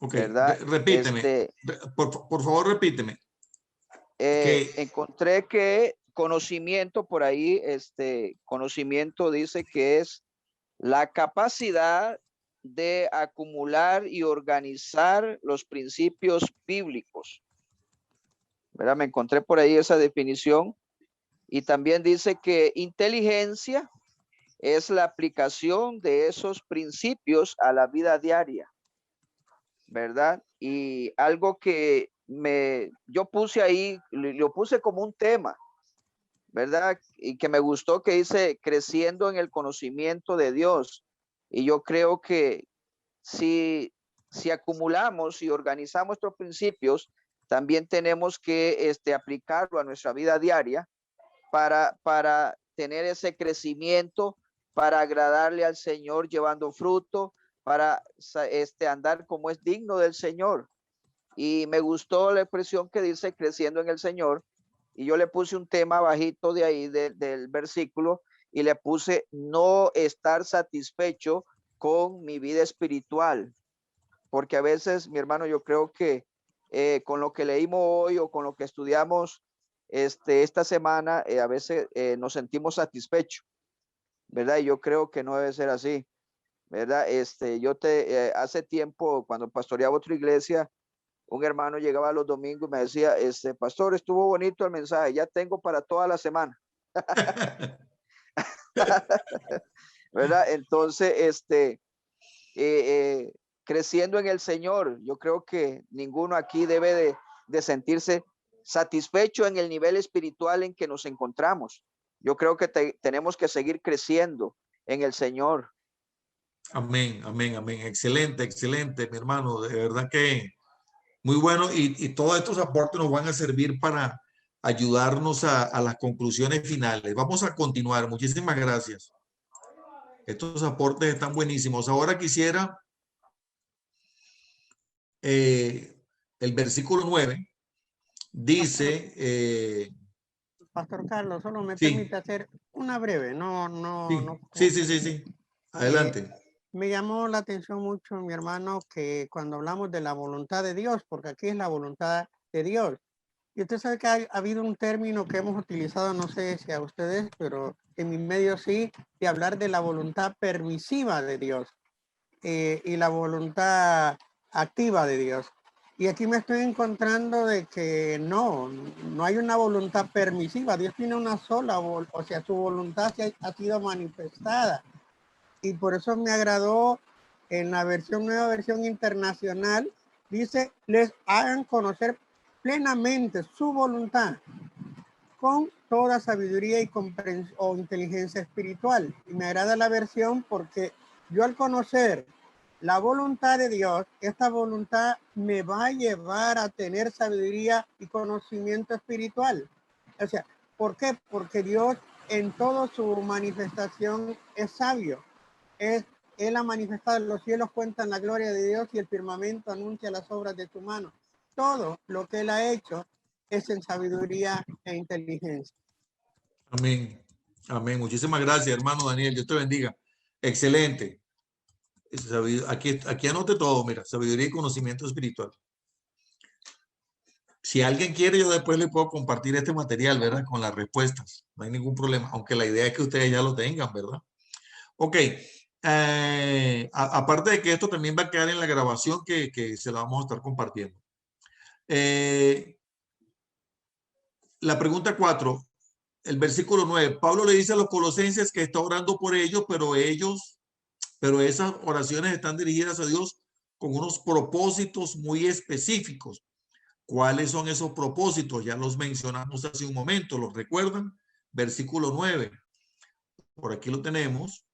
Ok, ¿verdad? Repíteme. Por favor, repíteme. Encontré que conocimiento por ahí, conocimiento dice que es la capacidad de acumular y organizar los principios bíblicos. ¿Verdad? Me encontré por ahí esa definición. Y también dice que inteligencia es la aplicación de esos principios a la vida diaria, ¿verdad? Y algo que yo puse ahí, lo puse como un tema, ¿verdad? Y que me gustó, que dice creciendo en el conocimiento de Dios. Y yo creo que si acumulamos y organizamos estos principios, también tenemos que aplicarlo a nuestra vida diaria para tener ese crecimiento, para agradarle al Señor llevando fruto, para andar como es digno del Señor. Y me gustó la expresión que dice creciendo en el Señor. Y yo le puse un tema bajito de ahí del versículo y le puse no estar satisfecho con mi vida espiritual. Porque a veces, mi hermano, yo creo que con lo que leímos hoy o con lo que estudiamos esta semana, a veces nos sentimos satisfechos, ¿verdad? Y yo creo que no debe ser así, ¿verdad? Hace tiempo, cuando pastoreaba otra iglesia, un hermano llegaba los domingos y me decía, pastor, estuvo bonito el mensaje, ya tengo para toda la semana. ¿Verdad? Entonces, creciendo en el Señor, yo creo que ninguno aquí debe de sentirse satisfecho en el nivel espiritual en que nos encontramos. Yo creo que tenemos que seguir creciendo en el Señor. Amén, amén, amén. Excelente, excelente, mi hermano. De verdad que muy bueno. Y todos estos aportes nos van a servir para ayudarnos a las conclusiones finales. Vamos a continuar. Muchísimas gracias. Estos aportes están buenísimos. Ahora quisiera el versículo 9. Dice... Pastor Carlos, solo me sí. permite hacer una breve, Sí. Adelante. Me llamó la atención mucho, mi hermano, que cuando hablamos de la voluntad de Dios, porque aquí es la voluntad de Dios. Y usted sabe que ha habido un término que hemos utilizado, no sé si a ustedes, pero en mi medio sí, de hablar de la voluntad permisiva de Dios y la voluntad activa de Dios. Y aquí me estoy encontrando de que no hay una voluntad permisiva. Dios tiene una sola, o sea, su voluntad ha sido manifestada. Y por eso me agradó en la nueva versión internacional, dice, les hagan conocer plenamente su voluntad con toda sabiduría y comprensión o inteligencia espiritual. Y me agrada la versión porque yo al conocer la voluntad de Dios, esta voluntad me va a llevar a tener sabiduría y conocimiento espiritual. O sea, ¿por qué? Porque Dios en toda su manifestación es sabio. Él ha manifestado, los cielos cuentan la gloria de Dios y el firmamento anuncia las obras de su mano. Todo lo que Él ha hecho es en sabiduría e inteligencia. Amén. Amén. Muchísimas gracias, hermano Daniel. Dios te bendiga. Excelente. Aquí anote todo, mira, sabiduría y conocimiento espiritual. Si alguien quiere, yo después le puedo compartir este material, ¿verdad? Con las respuestas. No hay ningún problema, aunque la idea es que ustedes ya lo tengan, ¿verdad? Ok. Aparte de que esto también va a quedar en la grabación que se la vamos a estar compartiendo. La pregunta 4, el versículo 9. Pablo le dice a los colosenses que está orando por ellos, pero esas oraciones están dirigidas a Dios con unos propósitos muy específicos. ¿Cuáles son esos propósitos? Ya los mencionamos hace un momento, ¿los recuerdan? Versículo 9. Por aquí lo tenemos.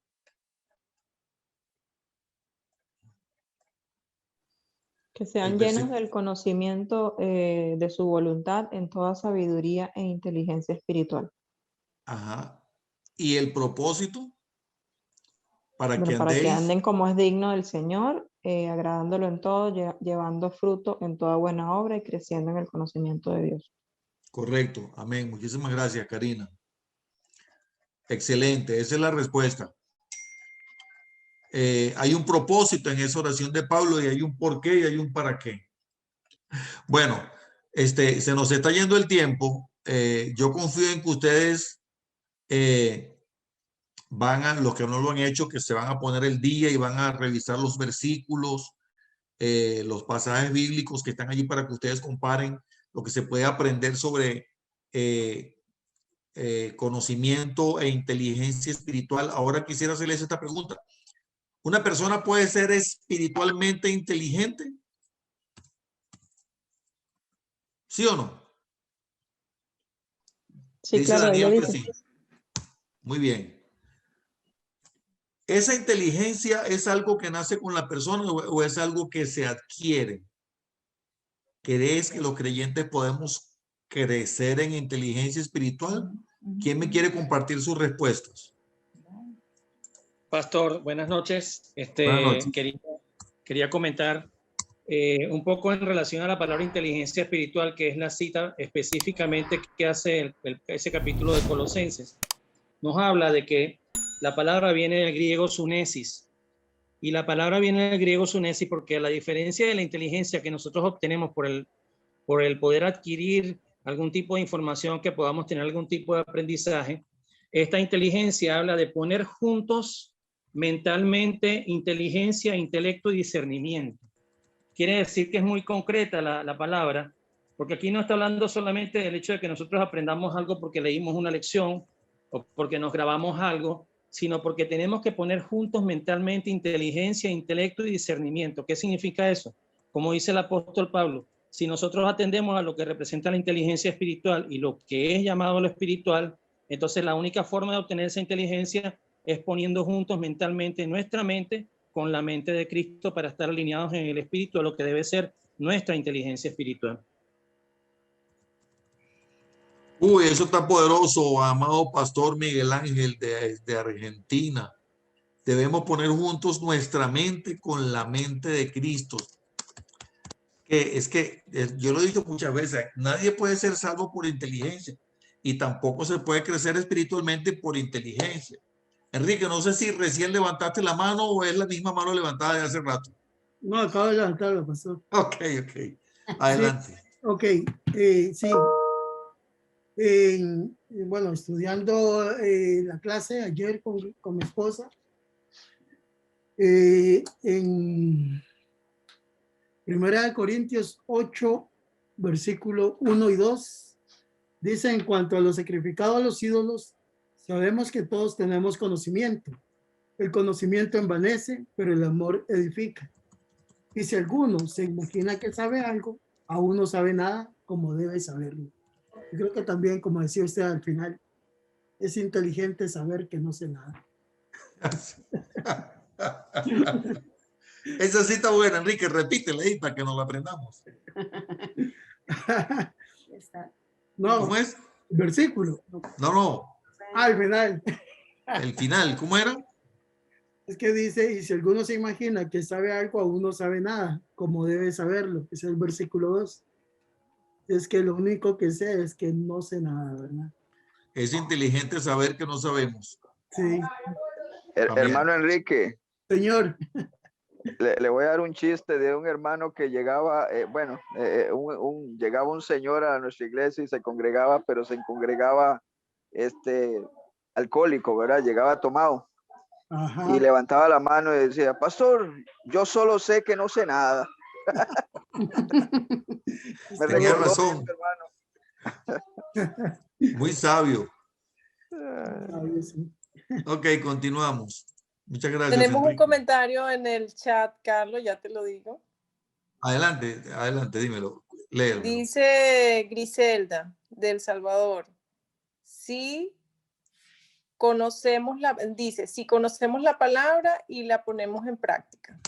Que sean llenos del conocimiento de su voluntad en toda sabiduría e inteligencia espiritual. Ajá. ¿Y el propósito? Para que anden como es digno del Señor, agradándolo en todo, llevando fruto en toda buena obra y creciendo en el conocimiento de Dios. Correcto. Amén. Muchísimas gracias, Karina. Excelente. Esa es la respuesta. Hay un propósito en esa oración de Pablo y hay un por qué y hay un para qué. Bueno, se nos está yendo el tiempo. Yo confío en que ustedes los que no lo han hecho, que se van a poner el día y van a revisar los versículos, los pasajes bíblicos que están allí para que ustedes comparen lo que se puede aprender sobre conocimiento e inteligencia espiritual. Ahora quisiera hacerles esta pregunta. ¿Una persona puede ser espiritualmente inteligente? ¿Sí o no? Sí, Dice claro, Daniel ella que dice. sí. Muy bien. ¿Esa inteligencia es algo que nace con la persona o es algo que se adquiere? ¿Crees que los creyentes podemos crecer en inteligencia espiritual? ¿Quién me quiere compartir sus respuestas? Pastor, buenas noches. Buenas noches. Quería comentar un poco en relación a la palabra inteligencia espiritual, que es la cita específicamente que hace ese capítulo de Colosenses. Nos habla de que la palabra viene del griego sunesis, y la palabra viene del griego sunesis porque a la diferencia de la inteligencia que nosotros obtenemos por el poder adquirir algún tipo de información, que podamos tener algún tipo de aprendizaje, esta inteligencia habla de poner juntos mentalmente inteligencia, intelecto y discernimiento. Quiere decir que es muy concreta la palabra, porque aquí no está hablando solamente del hecho de que nosotros aprendamos algo porque leímos una lección o porque nos grabamos algo, sino porque tenemos que poner juntos mentalmente inteligencia, intelecto y discernimiento. ¿Qué significa eso? Como dice el apóstol Pablo, si nosotros atendemos a lo que representa la inteligencia espiritual y lo que es llamado lo espiritual, entonces la única forma de obtener esa inteligencia es poniendo juntos mentalmente nuestra mente con la mente de Cristo para estar alineados en el espíritu a lo que debe ser nuestra inteligencia espiritual. Uy, eso está poderoso, amado pastor Miguel Ángel de Argentina. Debemos poner juntos nuestra mente con la mente de Cristo. Yo lo he dicho muchas veces, nadie puede ser salvo por inteligencia y tampoco se puede crecer espiritualmente por inteligencia. Enrique, no sé si recién levantaste la mano o es la misma mano levantada de hace rato. No, acabo de levantarlo, pastor. Ok. Adelante. Sí, ok, sí. Bueno, estudiando la clase ayer con mi esposa, en 1 Corintios 8, versículo 1 y 2, dice: en cuanto a lo sacrificado a los ídolos, sabemos que todos tenemos conocimiento. El conocimiento envanece, pero el amor edifica. Y si alguno se imagina que sabe algo, aún no sabe nada como debe saberlo. Yo creo que también, como decía usted al final, es inteligente saber que no sé nada. Esa sí está buena, Enrique, repítela ahí para que nos la aprendamos. No, ¿cómo es? Versículo. No. Al final. El final, ¿cómo era? Es que dice: y si alguno se imagina que sabe algo, aún no sabe nada, como debe saberlo. Es el versículo 2. Es que lo único que sé es que no sé nada, ¿verdad? Es inteligente saber que no sabemos. Sí. Hermano Enrique. Señor. Le voy a dar un chiste de un hermano que llegaba, llegaba un señor a nuestra iglesia y se congregaba, pero se congregaba alcohólico, ¿verdad? Llegaba tomado. Ajá. Y levantaba la mano y decía: pastor, yo solo sé que no sé nada. Me tenía razón. Muy sabio. Ok, continuamos. Muchas gracias. Tenemos Enrique. un comentario en el chat, Carlos, ya te lo digo. Adelante, dímelo. Léelo. Dice Griselda, de El Salvador: si conocemos la palabra y la ponemos en práctica.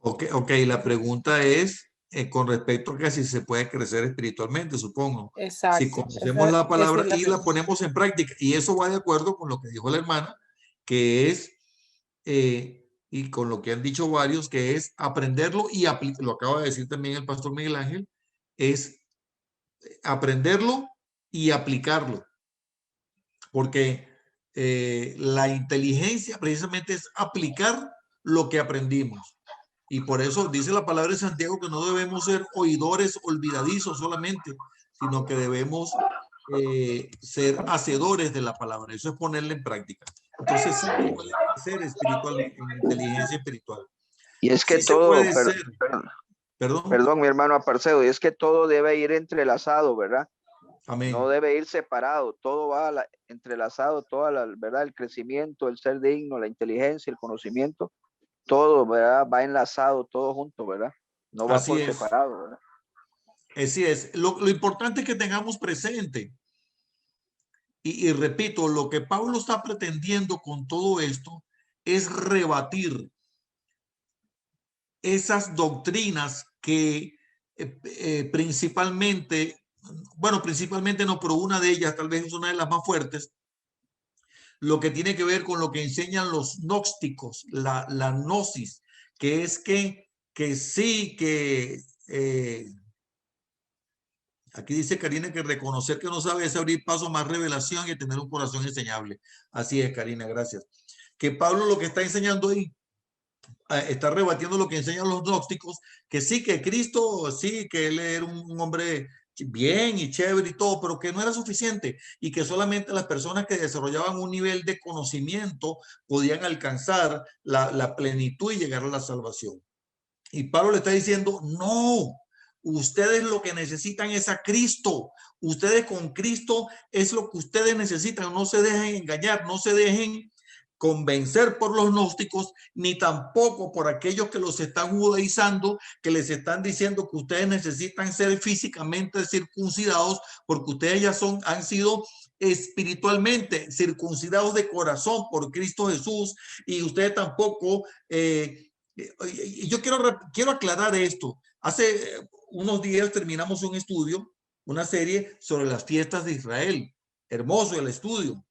Ok, la pregunta es con respecto a que si se puede crecer espiritualmente, supongo. Exacto. Si conocemos la palabra y la ponemos en práctica, y eso va de acuerdo con lo que dijo la hermana, que es, y con lo que han dicho varios, que es aprenderlo y aplicarlo. Lo acaba de decir también el pastor Miguel Ángel, es aprenderlo y aplicarlo. Porque la inteligencia precisamente es aplicar lo que aprendimos. Y por eso dice la palabra de Santiago que no debemos ser oidores olvidadizos solamente, sino que debemos ser hacedores de la palabra. Eso es ponerla en práctica. Entonces sí puede ser espiritual, en inteligencia espiritual. Y es que sí todo, perdón, mi hermano Aparcedo, y es que todo debe ir entrelazado, ¿verdad? Amén. No debe ir separado, todo va entrelazado, ¿verdad? El crecimiento, el ser digno, la inteligencia, el conocimiento, todo, ¿verdad? Va enlazado, todo junto, ¿verdad? No va por separado, ¿verdad? Así es. Lo importante es que tengamos presente, y repito, lo que Pablo está pretendiendo con todo esto es rebatir esas doctrinas que principalmente no, pero una de ellas, tal vez es una de las más fuertes, lo que tiene que ver con lo que enseñan los gnósticos, la gnosis, que es que sí, aquí dice Karina que reconocer que no sabe es abrir paso a más revelación y tener un corazón enseñable. Así es, Karina, gracias. Que Pablo lo que está enseñando ahí, está rebatiendo lo que enseñan los gnósticos, que sí, que Cristo, sí, que él era un hombre bien y chévere y todo, pero que no era suficiente y que solamente las personas que desarrollaban un nivel de conocimiento podían alcanzar la plenitud y llegar a la salvación. Y Pablo le está diciendo, no, ustedes lo que necesitan es a Cristo. Ustedes con Cristo es lo que ustedes necesitan. No se dejen engañar, no se dejen convencer por los gnósticos, ni tampoco por aquellos que los están judaizando, que les están diciendo que ustedes necesitan ser físicamente circuncidados porque ustedes ya han sido espiritualmente circuncidados de corazón por Cristo Jesús, y ustedes tampoco... yo quiero aclarar esto. Hace unos días terminamos un estudio, una serie sobre las fiestas de Israel. Hermoso el estudio.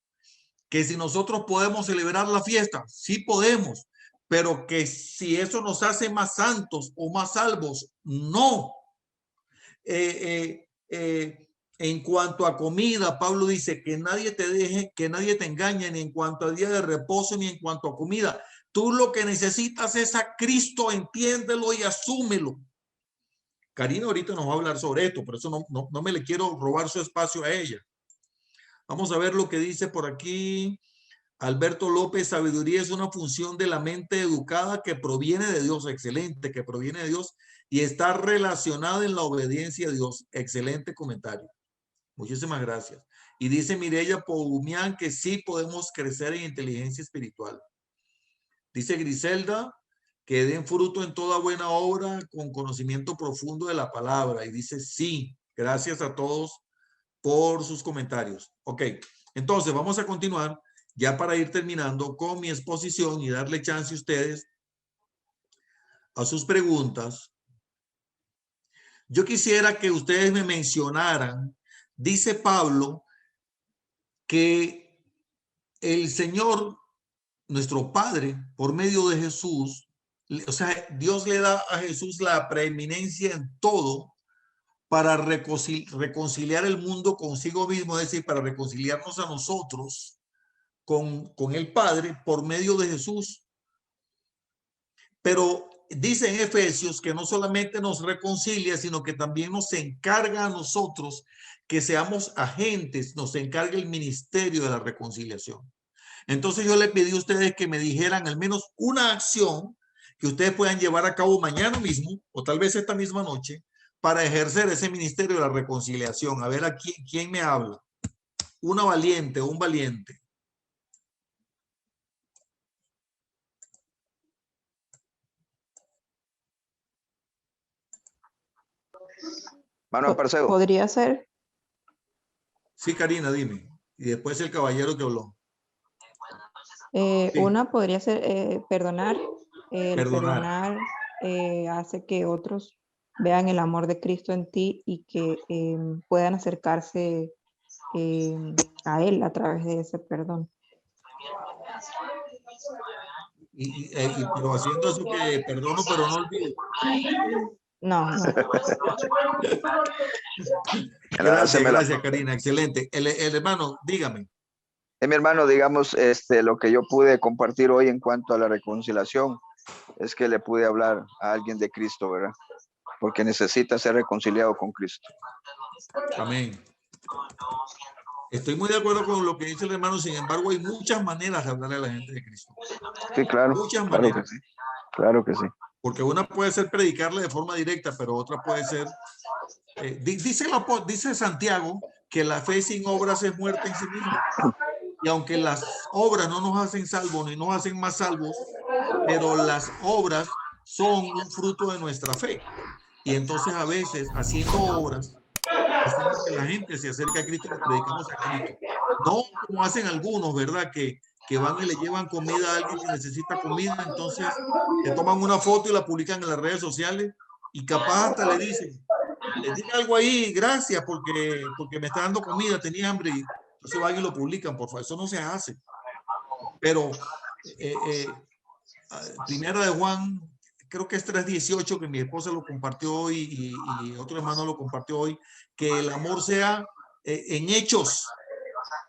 Que si nosotros podemos celebrar la fiesta, sí podemos, pero que si eso nos hace más santos o más salvos, no. En cuanto a comida, Pablo dice que nadie te deje, que nadie te engañe, ni en cuanto al día de reposo, ni en cuanto a comida. Tú lo que necesitas es a Cristo, entiéndelo y asúmelo. Karina ahorita nos va a hablar sobre esto, por eso no me le quiero robar su espacio a ella. Vamos a ver lo que dice por aquí. Alberto López, sabiduría es una función de la mente educada que proviene de Dios. Excelente, que proviene de Dios y está relacionada en la obediencia a Dios. Excelente comentario. Muchísimas gracias. Y dice Mireya Poumian que sí podemos crecer en inteligencia espiritual. Dice Griselda que den fruto en toda buena obra con conocimiento profundo de la palabra. Y dice sí. Gracias a todos por sus comentarios. Ok, entonces vamos a continuar ya para ir terminando con mi exposición y darle chance a ustedes a sus preguntas. Yo quisiera que ustedes me mencionaran, dice Pablo, que el Señor, nuestro Padre, por medio de Jesús, o sea, Dios le da a Jesús la preeminencia en todo para reconciliar el mundo consigo mismo, es decir, para reconciliarnos a nosotros con el Padre por medio de Jesús. Pero dice en Efesios que no solamente nos reconcilia, sino que también nos encarga a nosotros que seamos agentes, nos encarga el ministerio de la reconciliación. Entonces yo le pedí a ustedes que me dijeran al menos una acción que ustedes puedan llevar a cabo mañana mismo o tal vez esta misma noche para ejercer ese ministerio de la reconciliación. A ver, aquí, ¿quién me habla? Una valiente o un valiente. Manuel Parceo. ¿Podría ser? Sí, Karina, dime. Y después el caballero que habló. Sí. Una podría ser perdonar. Perdonar. Hace que otros vean el amor de Cristo en ti y que puedan acercarse a Él a través de ese perdón. Pero haciendo eso que perdono, pero no olvido. No. Gracias, Karina. Excelente. El hermano, dígame. Mi hermano, digamos, lo que yo pude compartir hoy en cuanto a la reconciliación es que le pude hablar a alguien de Cristo, ¿verdad? Porque necesita ser reconciliado con Cristo. Amén. Estoy muy de acuerdo con lo que dice el hermano. Sin embargo, hay muchas maneras de hablarle a la gente de Cristo. Sí, claro. Muchas claro maneras. Que sí. Claro que sí. Porque una puede ser predicarle de forma directa, pero otra puede ser... dice Santiago que la fe sin obras es muerta en sí misma. Y aunque las obras no nos hacen salvos ni nos hacen más salvos, pero las obras son un fruto de nuestra fe. Y entonces a veces haciendo obras hacemos que la gente se acerque a Cristo y le predicamos a Cristo. No como hacen algunos, ¿verdad? Que que van y le llevan comida a alguien que necesita comida, entonces le toman una foto y la publican en las redes sociales y capaz hasta le dicen, le diga algo ahí, gracias porque me está dando comida, tenía hambre, y entonces van y lo publican, por favor, eso no se hace. Pero primera de Juan, creo que es 3:18, que mi esposa lo compartió hoy y otro hermano lo compartió hoy, que el amor sea en hechos.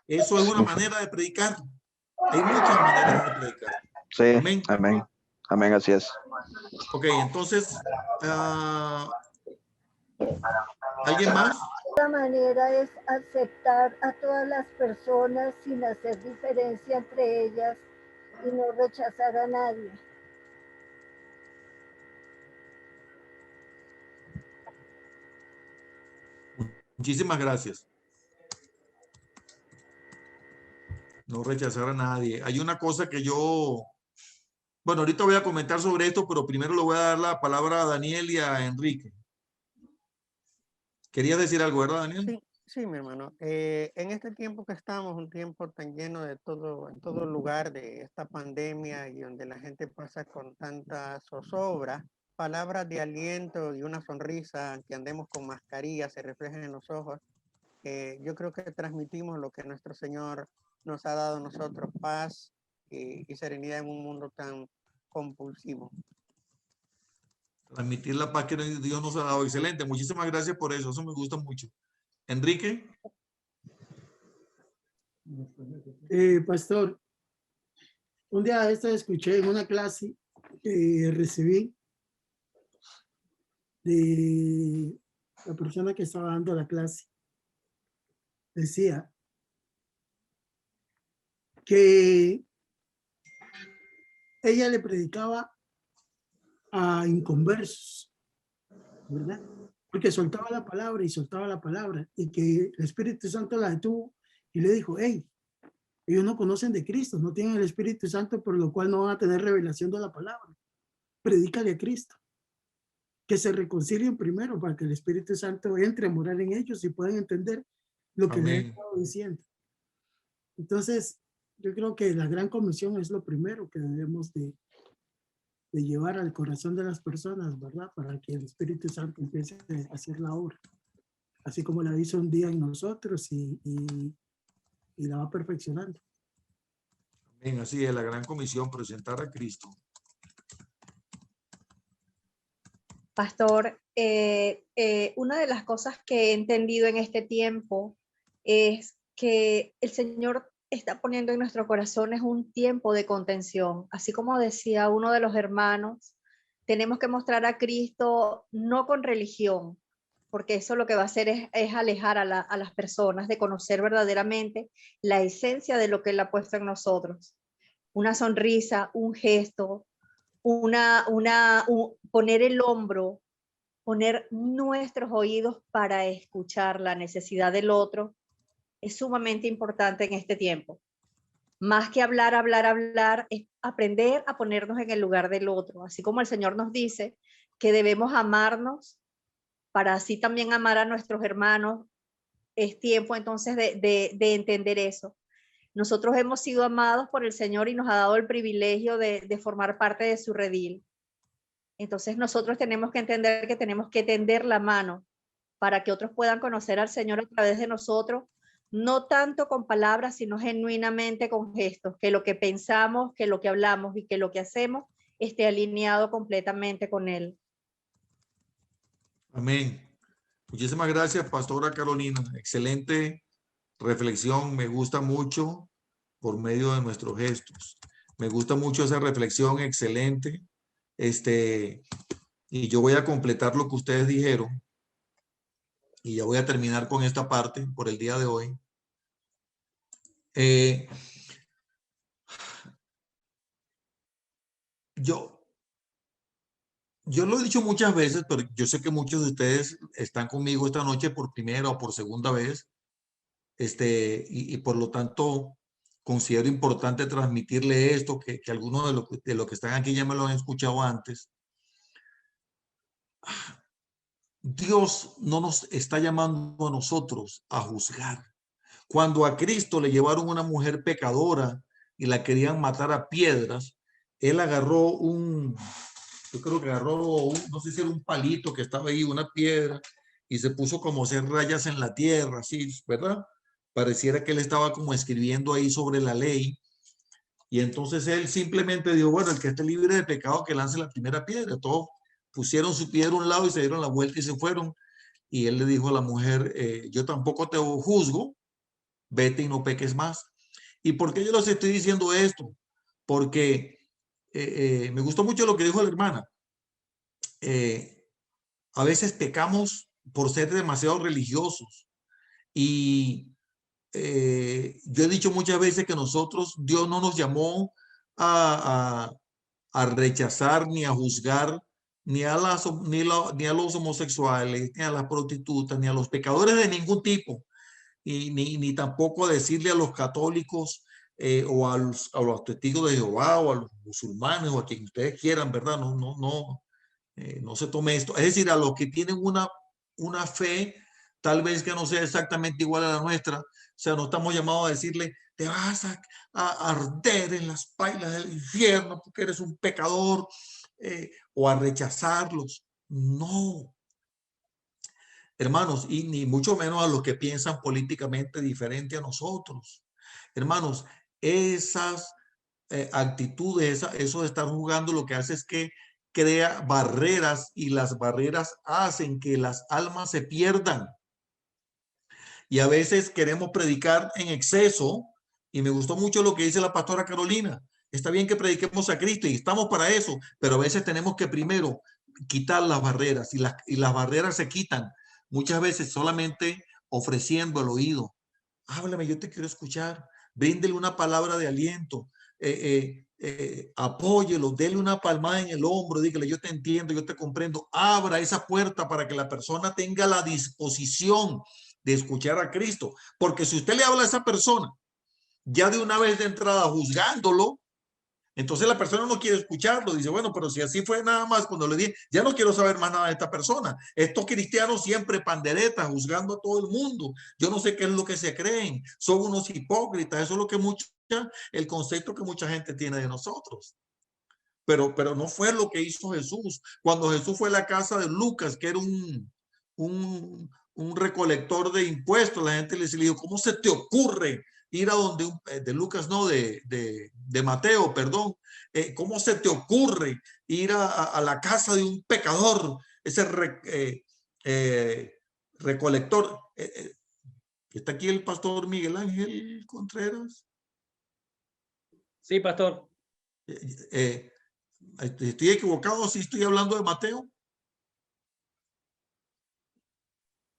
Eso es una manera de predicar. Hay muchas maneras de predicar. Sí, Amén. amén. Amén, así es. Ok, entonces, ¿alguien más? La manera es aceptar a todas las personas sin hacer diferencia entre ellas y no rechazar a nadie. Muchísimas gracias. No rechazar a nadie. Hay una cosa que yo, bueno, ahorita voy a comentar sobre esto, pero primero le voy a dar la palabra a Daniel y a Enrique. ¿Querías decir algo, verdad, Daniel? Sí, mi hermano. En este tiempo que estamos, un tiempo tan lleno de todo, en todo lugar de esta pandemia y donde la gente pasa con tanta zozobra, palabras de aliento y una sonrisa, que andemos con mascarilla, se reflejen en los ojos. Yo creo que transmitimos lo que nuestro Señor nos ha dado a nosotros, paz y serenidad en un mundo tan compulsivo. Transmitir la paz que Dios nos ha dado. Excelente. Muchísimas gracias por eso. Eso me gusta mucho. Enrique. Pastor, un día de esto escuché en una clase que recibí de la persona que estaba dando la clase. Decía que ella le predicaba a inconversos, ¿verdad? Porque soltaba la palabra y soltaba la palabra, y que el Espíritu Santo la detuvo y le dijo, hey, ellos no conocen de Cristo, no tienen el Espíritu Santo, por lo cual no van a tener revelación de la palabra. Predícale a Cristo. Que se reconcilien primero para que el Espíritu Santo entre a morar en ellos y puedan entender lo que le he estado diciendo. Entonces, yo creo que la gran comisión es lo primero que debemos de llevar al corazón de las personas, ¿verdad? Para que el Espíritu Santo empiece a hacer la obra. Así como la hizo un día en nosotros y la va perfeccionando. Bien, así es la gran comisión, presentar a Cristo. Pastor, una de las cosas que he entendido en este tiempo es que el Señor está poniendo en nuestro corazón es un tiempo de contención. Así como decía uno de los hermanos, tenemos que mostrar a Cristo no con religión, porque eso lo que va a hacer es alejar a las personas de conocer verdaderamente la esencia de lo que Él ha puesto en nosotros. Una sonrisa, un gesto, poner el hombro, poner nuestros oídos para escuchar la necesidad del otro, es sumamente importante en este tiempo. Más que hablar, es aprender a ponernos en el lugar del otro. Así como el Señor nos dice que debemos amarnos para así también amar a nuestros hermanos, es tiempo entonces de entender eso. Nosotros hemos sido amados por el Señor y nos ha dado el privilegio de formar parte de su redil. Entonces nosotros tenemos que entender que tenemos que tender la mano para que otros puedan conocer al Señor a través de nosotros, no tanto con palabras, sino genuinamente con gestos, que lo que pensamos, que lo que hablamos y que lo que hacemos esté alineado completamente con Él. Amén. Muchísimas gracias, Pastora Carolina. Excelente reflexión. Me gusta mucho por medio de nuestros gestos. Me gusta mucho esa reflexión, excelente. Y yo voy a completar lo que ustedes dijeron. Y ya voy a terminar con esta parte por el día de hoy. Yo lo he dicho muchas veces, pero yo sé que muchos de ustedes están conmigo esta noche por primera o por segunda vez. Y por lo tanto, considero importante transmitirle esto, que algunos de los que están aquí ya me lo han escuchado antes. Dios no nos está llamando a nosotros a juzgar. Cuando a Cristo le llevaron una mujer pecadora y la querían matar a piedras, él agarró yo creo que agarró, no sé si era un palito que estaba ahí, una piedra, y se puso como a hacer rayas en la tierra, así, ¿verdad? Pareciera que él estaba como escribiendo ahí sobre la ley. Y entonces él simplemente dijo, bueno, el que esté libre de pecado que lance la primera piedra. Todos pusieron su piedra a un lado y se dieron la vuelta y se fueron. Y él le dijo a la mujer, yo tampoco te juzgo, vete y no peques más. ¿Y por qué yo les estoy diciendo esto? Porque me gustó mucho lo que dijo la hermana. A veces pecamos por ser demasiado religiosos. Y yo he dicho muchas veces que nosotros, Dios no nos llamó a rechazar ni a juzgar ni a los homosexuales, ni a las prostitutas, ni a los pecadores de ningún tipo, y ni tampoco decirle a los católicos o a los testigos de Jehová o a los musulmanes o a quien ustedes quieran, ¿verdad? No se tome esto. Es decir, a los que tienen una fe tal vez que no sea exactamente igual a la nuestra. O sea, no estamos llamados a decirle, te vas a arder en las pailas del infierno porque eres un pecador, o a rechazarlos. No, hermanos, y ni mucho menos a los que piensan políticamente diferente a nosotros. Hermanos, esas actitudes, eso de estar jugando, lo que hace es que crea barreras, y las barreras hacen que las almas se pierdan. Y a veces queremos predicar en exceso, y me gustó mucho lo que dice la pastora Carolina. Está bien que prediquemos a Cristo y estamos para eso, pero a veces tenemos que primero quitar las barreras, y las barreras se quitan muchas veces solamente ofreciendo el oído. Háblame, yo te quiero escuchar. Bríndele una palabra de aliento. Apóyelo, dele una palmada en el hombro, dígale, yo te entiendo, yo te comprendo. Abra esa puerta para que la persona tenga la disposición de escuchar a Cristo. Porque si usted le habla a esa persona ya de una vez de entrada juzgándolo, entonces la persona no quiere escucharlo. Dice, bueno, pero si así fue nada más cuando le dije, ya no quiero saber más nada de esta persona. Estos cristianos siempre panderetas, juzgando a todo el mundo. Yo no sé qué es lo que se creen. Son unos hipócritas. Eso es lo que el concepto que mucha gente tiene de nosotros. Pero no fue lo que hizo Jesús. Cuando Jesús fue a la casa de Lucas, que era un recolector de impuestos, la gente le dijo, ¿cómo se te ocurre ir a donde de Lucas, no, de Mateo, perdón? ¿Cómo se te ocurre ir a la casa de un pecador? Ese recolector. ¿Está aquí el pastor Miguel Ángel Contreras? Sí, pastor. ¿Estoy equivocado si estoy hablando de Mateo?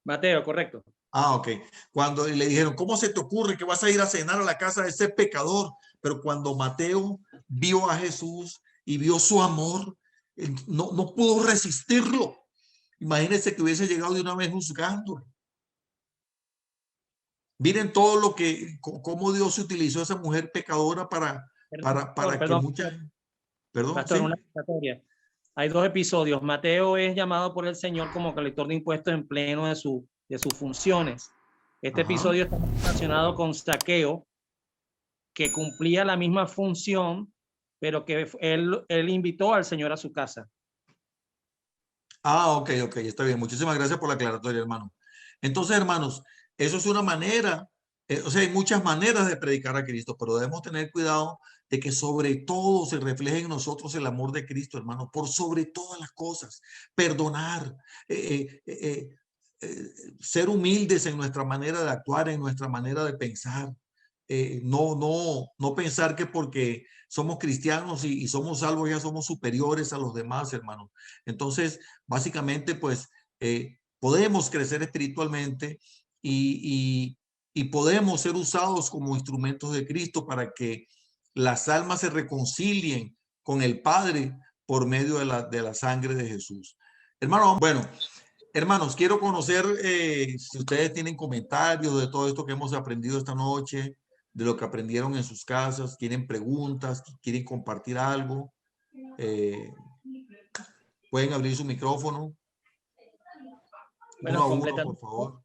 Mateo, correcto. Ah, ok. Cuando le dijeron, ¿cómo se te ocurre que vas a ir a cenar a la casa de ese pecador? Pero cuando Mateo vio a Jesús y vio su amor, no pudo resistirlo. Imagínense que hubiese llegado de una vez juzgándolo. Miren todo lo que, cómo Dios utilizó a esa mujer pecadora para que muchas... Perdón, pastor, ¿sí? una aclaratoria. Hay dos episodios. Mateo es llamado por el Señor como colector de impuestos en pleno de sus funciones. Este episodio está relacionado con Zaqueo, que cumplía la misma función, pero que él invitó al Señor a su casa. Ah, ok, está bien. Muchísimas gracias por la aclaratoria, hermano. Entonces, hermanos, eso es una manera, o sea, hay muchas maneras de predicar a Cristo, pero debemos tener cuidado de que sobre todo se refleje en nosotros el amor de Cristo, hermano, por sobre todas las cosas. Perdonar, ser humildes en nuestra manera de actuar, en nuestra manera de pensar. No pensar que porque somos cristianos y somos salvos ya somos superiores a los demás, hermanos. Entonces, básicamente, pues, podemos crecer espiritualmente y podemos ser usados como instrumentos de Cristo para que las almas se reconcilien con el Padre por medio de la sangre de Jesús. Hermano, bueno, hermanos, quiero conocer si ustedes tienen comentarios de todo esto que hemos aprendido esta noche, de lo que aprendieron en sus casas, tienen preguntas, quieren compartir algo. Pueden abrir su micrófono. Bueno, Uno a uno, por favor.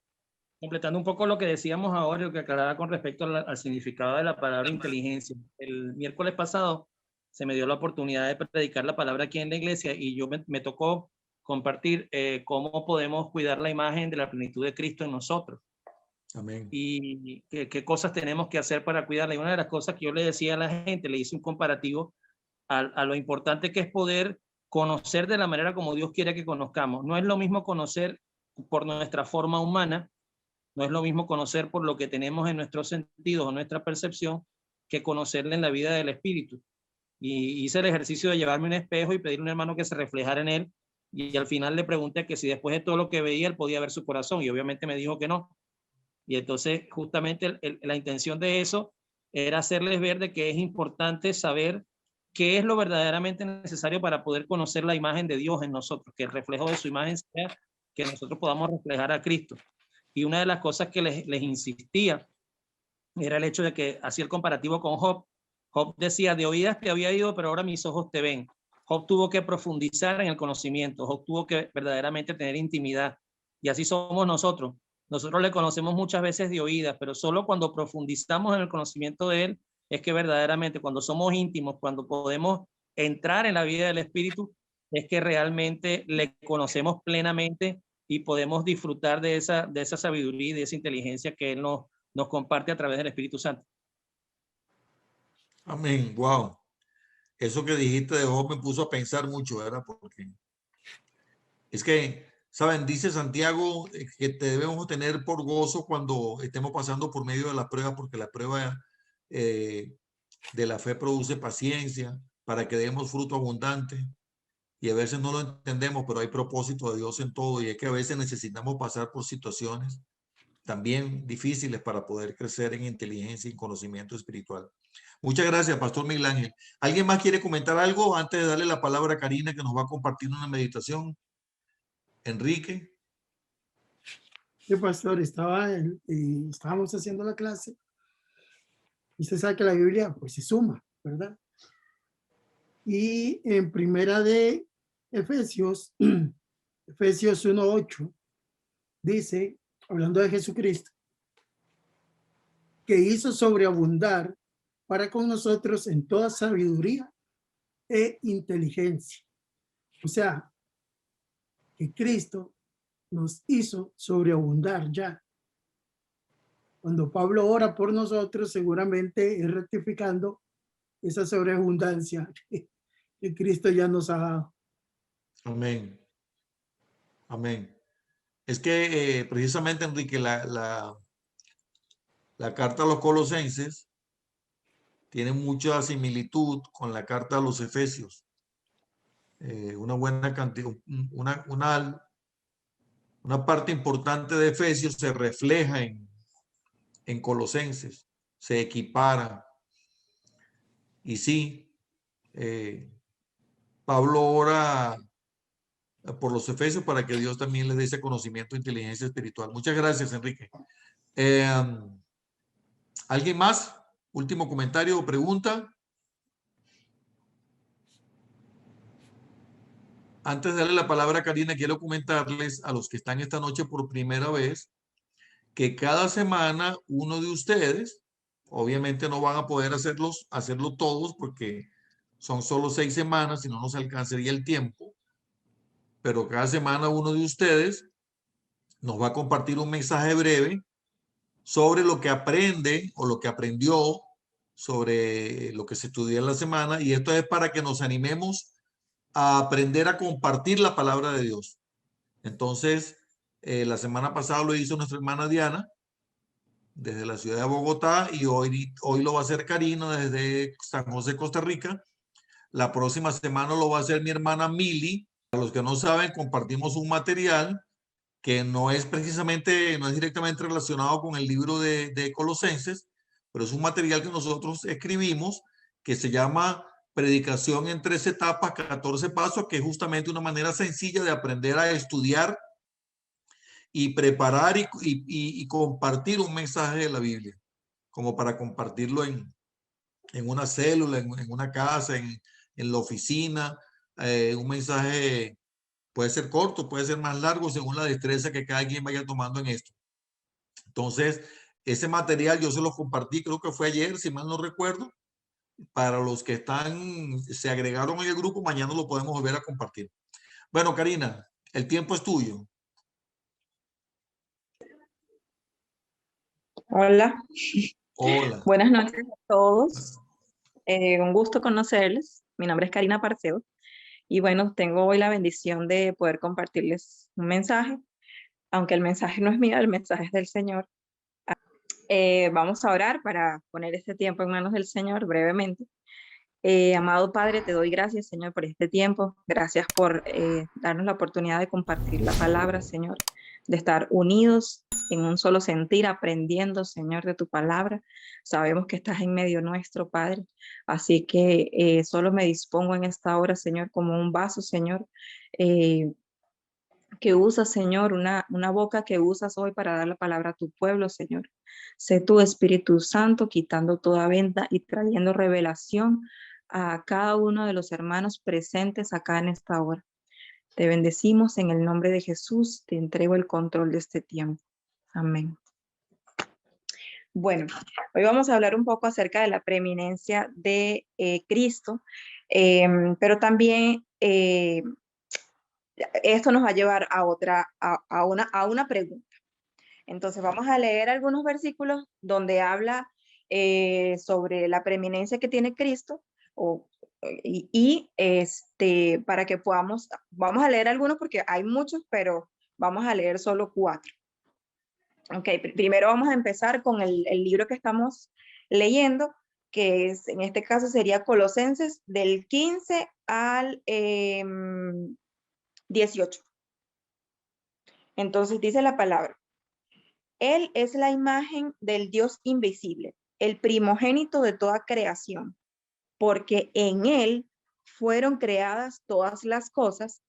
completando un poco lo que decíamos ahora, lo que aclaraba con respecto al significado de la palabra inteligencia. El miércoles pasado se me dio la oportunidad de predicar la palabra aquí en la iglesia y yo me tocó compartir cómo podemos cuidar la imagen de la plenitud de Cristo en nosotros. Amén. Y qué cosas tenemos que hacer para cuidarla. Y una de las cosas que yo le decía a la gente, le hice un comparativo a lo importante que es poder conocer de la manera como Dios quiere que conozcamos. No es lo mismo conocer por nuestra forma humana, no es lo mismo conocer por lo que tenemos en nuestros sentidos o nuestra percepción, que conocerle en la vida del Espíritu. Y hice el ejercicio de llevarme un espejo y pedirle a un hermano que se reflejara en él. Y al final le pregunté que si después de todo lo que veía, él podía ver su corazón. Y obviamente me dijo que no. Y entonces justamente la intención de eso era hacerles ver de que es importante saber qué es lo verdaderamente necesario para poder conocer la imagen de Dios en nosotros, que el reflejo de su imagen sea que nosotros podamos reflejar a Cristo. Y una de las cosas que les insistía era el hecho de que hacía el comparativo con Job. Job decía, de oídas te había ido, pero ahora mis ojos te ven. Job tuvo que profundizar en el conocimiento, Job tuvo que verdaderamente tener intimidad. Y así somos nosotros. Nosotros le conocemos muchas veces de oídas, pero solo cuando profundizamos en el conocimiento de él es que verdaderamente cuando somos íntimos, cuando podemos entrar en la vida del Espíritu, es que realmente le conocemos plenamente y podemos disfrutar de esa sabiduría y de esa inteligencia que él nos comparte a través del Espíritu Santo. Amén. Wow. Eso que dijiste de Job me puso a pensar mucho, ¿verdad? Porque es que, ¿saben? Dice Santiago que te debemos tener por gozo cuando estemos pasando por medio de la prueba, porque la prueba de la fe produce paciencia para que demos fruto abundante. Y a veces no lo entendemos, pero hay propósito de Dios en todo. Y es que a veces necesitamos pasar por situaciones también difíciles para poder crecer en inteligencia y conocimiento espiritual. Muchas gracias, Pastor Miguel Ángel. ¿Alguien más quiere comentar algo antes de darle la palabra a Karina, que nos va a compartir una meditación? Enrique. Sí, pastor, estábamos haciendo la clase y usted sabe que la Biblia pues se suma, ¿verdad? Y en primera de Efesios 1:8 dice, hablando de Jesucristo, que hizo sobreabundar para con nosotros en toda sabiduría e inteligencia. O sea, que Cristo nos hizo sobreabundar ya. Cuando Pablo ora por nosotros, seguramente es rectificando esa sobreabundancia que Cristo ya nos ha dado. Amén. Amén. Es que precisamente, Enrique, la carta a los Colosenses tiene mucha similitud con la carta a los Efesios. Una buena cantidad, una parte importante de Efesios se refleja en Colosenses, se equipara. Y sí, Pablo ora por los Efesios para que Dios también les dé ese conocimiento e inteligencia espiritual. Muchas gracias, Enrique. ¿Alguien más? Último comentario o pregunta. Antes de darle la palabra a Karina, quiero comentarles a los que están esta noche por primera vez que cada semana uno de ustedes, obviamente no van a poder hacerlo todos porque son solo 6 semanas y no nos alcanzaría el tiempo, pero cada semana uno de ustedes nos va a compartir un mensaje breve sobre lo que aprende o lo que aprendió sobre lo que se estudió en la semana, y esto es para que nos animemos a aprender a compartir la palabra de Dios. Entonces, la semana pasada lo hizo nuestra hermana Diana desde la ciudad de Bogotá y hoy lo va a hacer Karina desde San José, Costa Rica. La próxima semana lo va a hacer mi hermana Mili. Para los que no saben, compartimos un material que no es directamente relacionado con el libro de Colosenses, pero es un material que nosotros escribimos que se llama Predicación en 3 etapas, 14 pasos, que es justamente una manera sencilla de aprender a estudiar y preparar y compartir un mensaje de la Biblia, como para compartirlo en una célula, en una casa, en la oficina. Un mensaje puede ser corto, puede ser más largo, según la destreza que cada quien vaya tomando en esto. Entonces, ese material yo se lo compartí, creo que fue ayer, si mal no recuerdo. Para los que se agregaron en el grupo, mañana lo podemos volver a compartir. Bueno, Karina, el tiempo es tuyo. Hola. Hola. Buenas noches a todos. Un gusto conocerles. Mi nombre es Karina Parceo. Y bueno, tengo hoy la bendición de poder compartirles un mensaje, aunque el mensaje no es mío, el mensaje es del Señor. Vamos a orar para poner este tiempo en manos del Señor brevemente. Amado Padre, te doy gracias, Señor, por este tiempo. Gracias por darnos la oportunidad de compartir la palabra, Señor, de estar unidos en un solo sentir, aprendiendo, Señor, de tu palabra. Sabemos que estás en medio nuestro, Padre. Así que solo me dispongo en esta hora, Señor, como un vaso, Señor, que usas, Señor, una boca que usas hoy para dar la palabra a tu pueblo, Señor. Sé tu Espíritu Santo quitando toda venda y trayendo revelación a cada uno de los hermanos presentes acá en esta hora. Te bendecimos en el nombre de Jesús, te entrego el control de este tiempo. Amén. Bueno, hoy vamos a hablar un poco acerca de la preeminencia de Cristo, pero también esto nos va a llevar a una pregunta. Entonces vamos a leer algunos versículos donde habla sobre la preeminencia que tiene Cristo para que vamos a leer algunos porque hay muchos, pero vamos a leer solo 4. Ok, primero vamos a empezar con el libro que estamos leyendo, que es, en este caso sería Colosenses del 15 al 18. Entonces dice la palabra: Él es la imagen del Dios invisible, el primogénito de toda creación, porque en Él fueron creadas todas las cosas,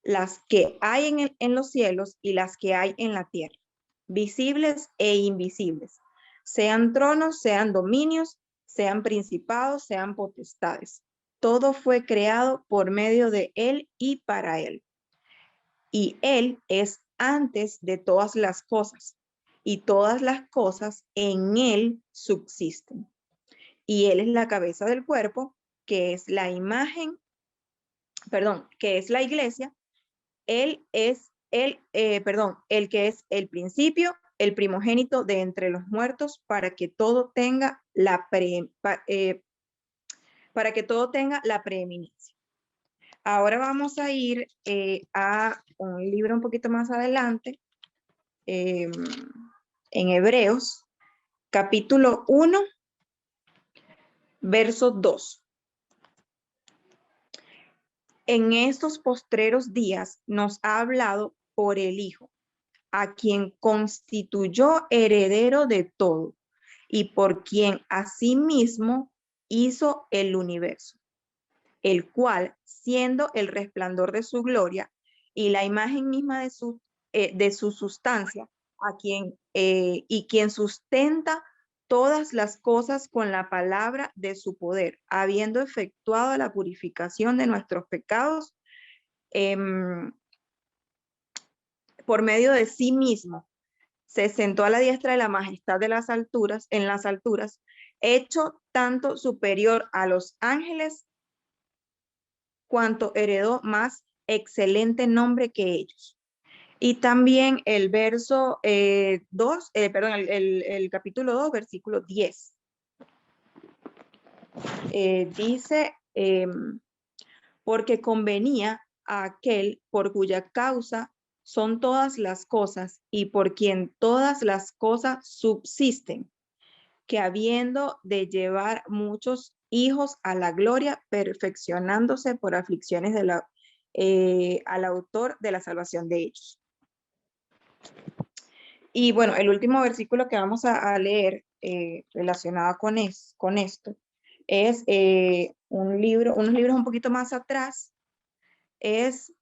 las que hay en los cielos y las que hay en la tierra, visibles e invisibles, sean tronos, sean dominios, sean principados, sean potestades. Todo fue creado por medio de Él y para Él. Y Él es antes de todas las cosas, y todas las cosas en Él subsisten. Y Él es la cabeza del cuerpo, que es la imagen, que es la iglesia. Él es el que es el principio, el primogénito de entre los muertos, para que todo tenga la preeminencia. Ahora vamos a ir a un libro un poquito más adelante, en Hebreos, capítulo 1, verso 2. En estos postreros días nos ha hablado por el Hijo, a quien constituyó heredero de todo, y por quien asimismo hizo el universo, el cual, siendo el resplandor de su gloria y la imagen misma de su sustancia, quien sustenta todas las cosas con la palabra de su poder, habiendo efectuado la purificación de nuestros pecados por medio de sí mismo, se sentó a la diestra de la majestad de las alturas, en las alturas, hecho tanto superior a los ángeles, cuanto heredó más excelente nombre que ellos. Y también el verso 2, el capítulo 2, versículo 10. Dice, porque convenía a aquel por cuya causa son todas las cosas y por quien todas las cosas subsisten, que habiendo de llevar muchos hijos a la gloria, perfeccionándose por aflicciones al autor de la salvación de ellos. Y bueno, el último versículo que vamos a leer relacionado con esto es unos libros un poquito más atrás, es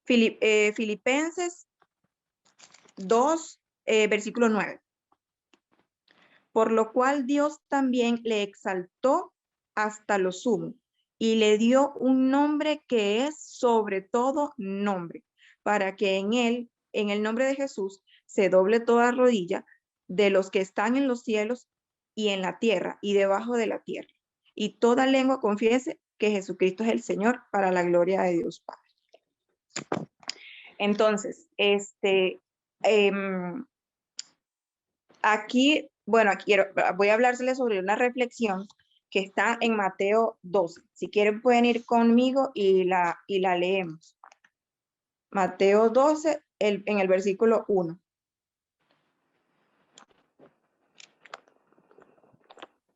Filipenses 2, versículo 9. Por lo cual Dios también le exaltó hasta lo sumo y le dio un nombre que es sobre todo nombre, para que en él en el nombre de Jesús se doble toda rodilla de los que están en los cielos y en la tierra y debajo de la tierra, y toda lengua confiese que Jesucristo es el Señor, para la gloria de Dios Padre. Entonces, aquí, bueno, voy a hablárseles sobre una reflexión que está en Mateo 12. Si quieren pueden ir conmigo y la leemos. Mateo 12, en el versículo 1.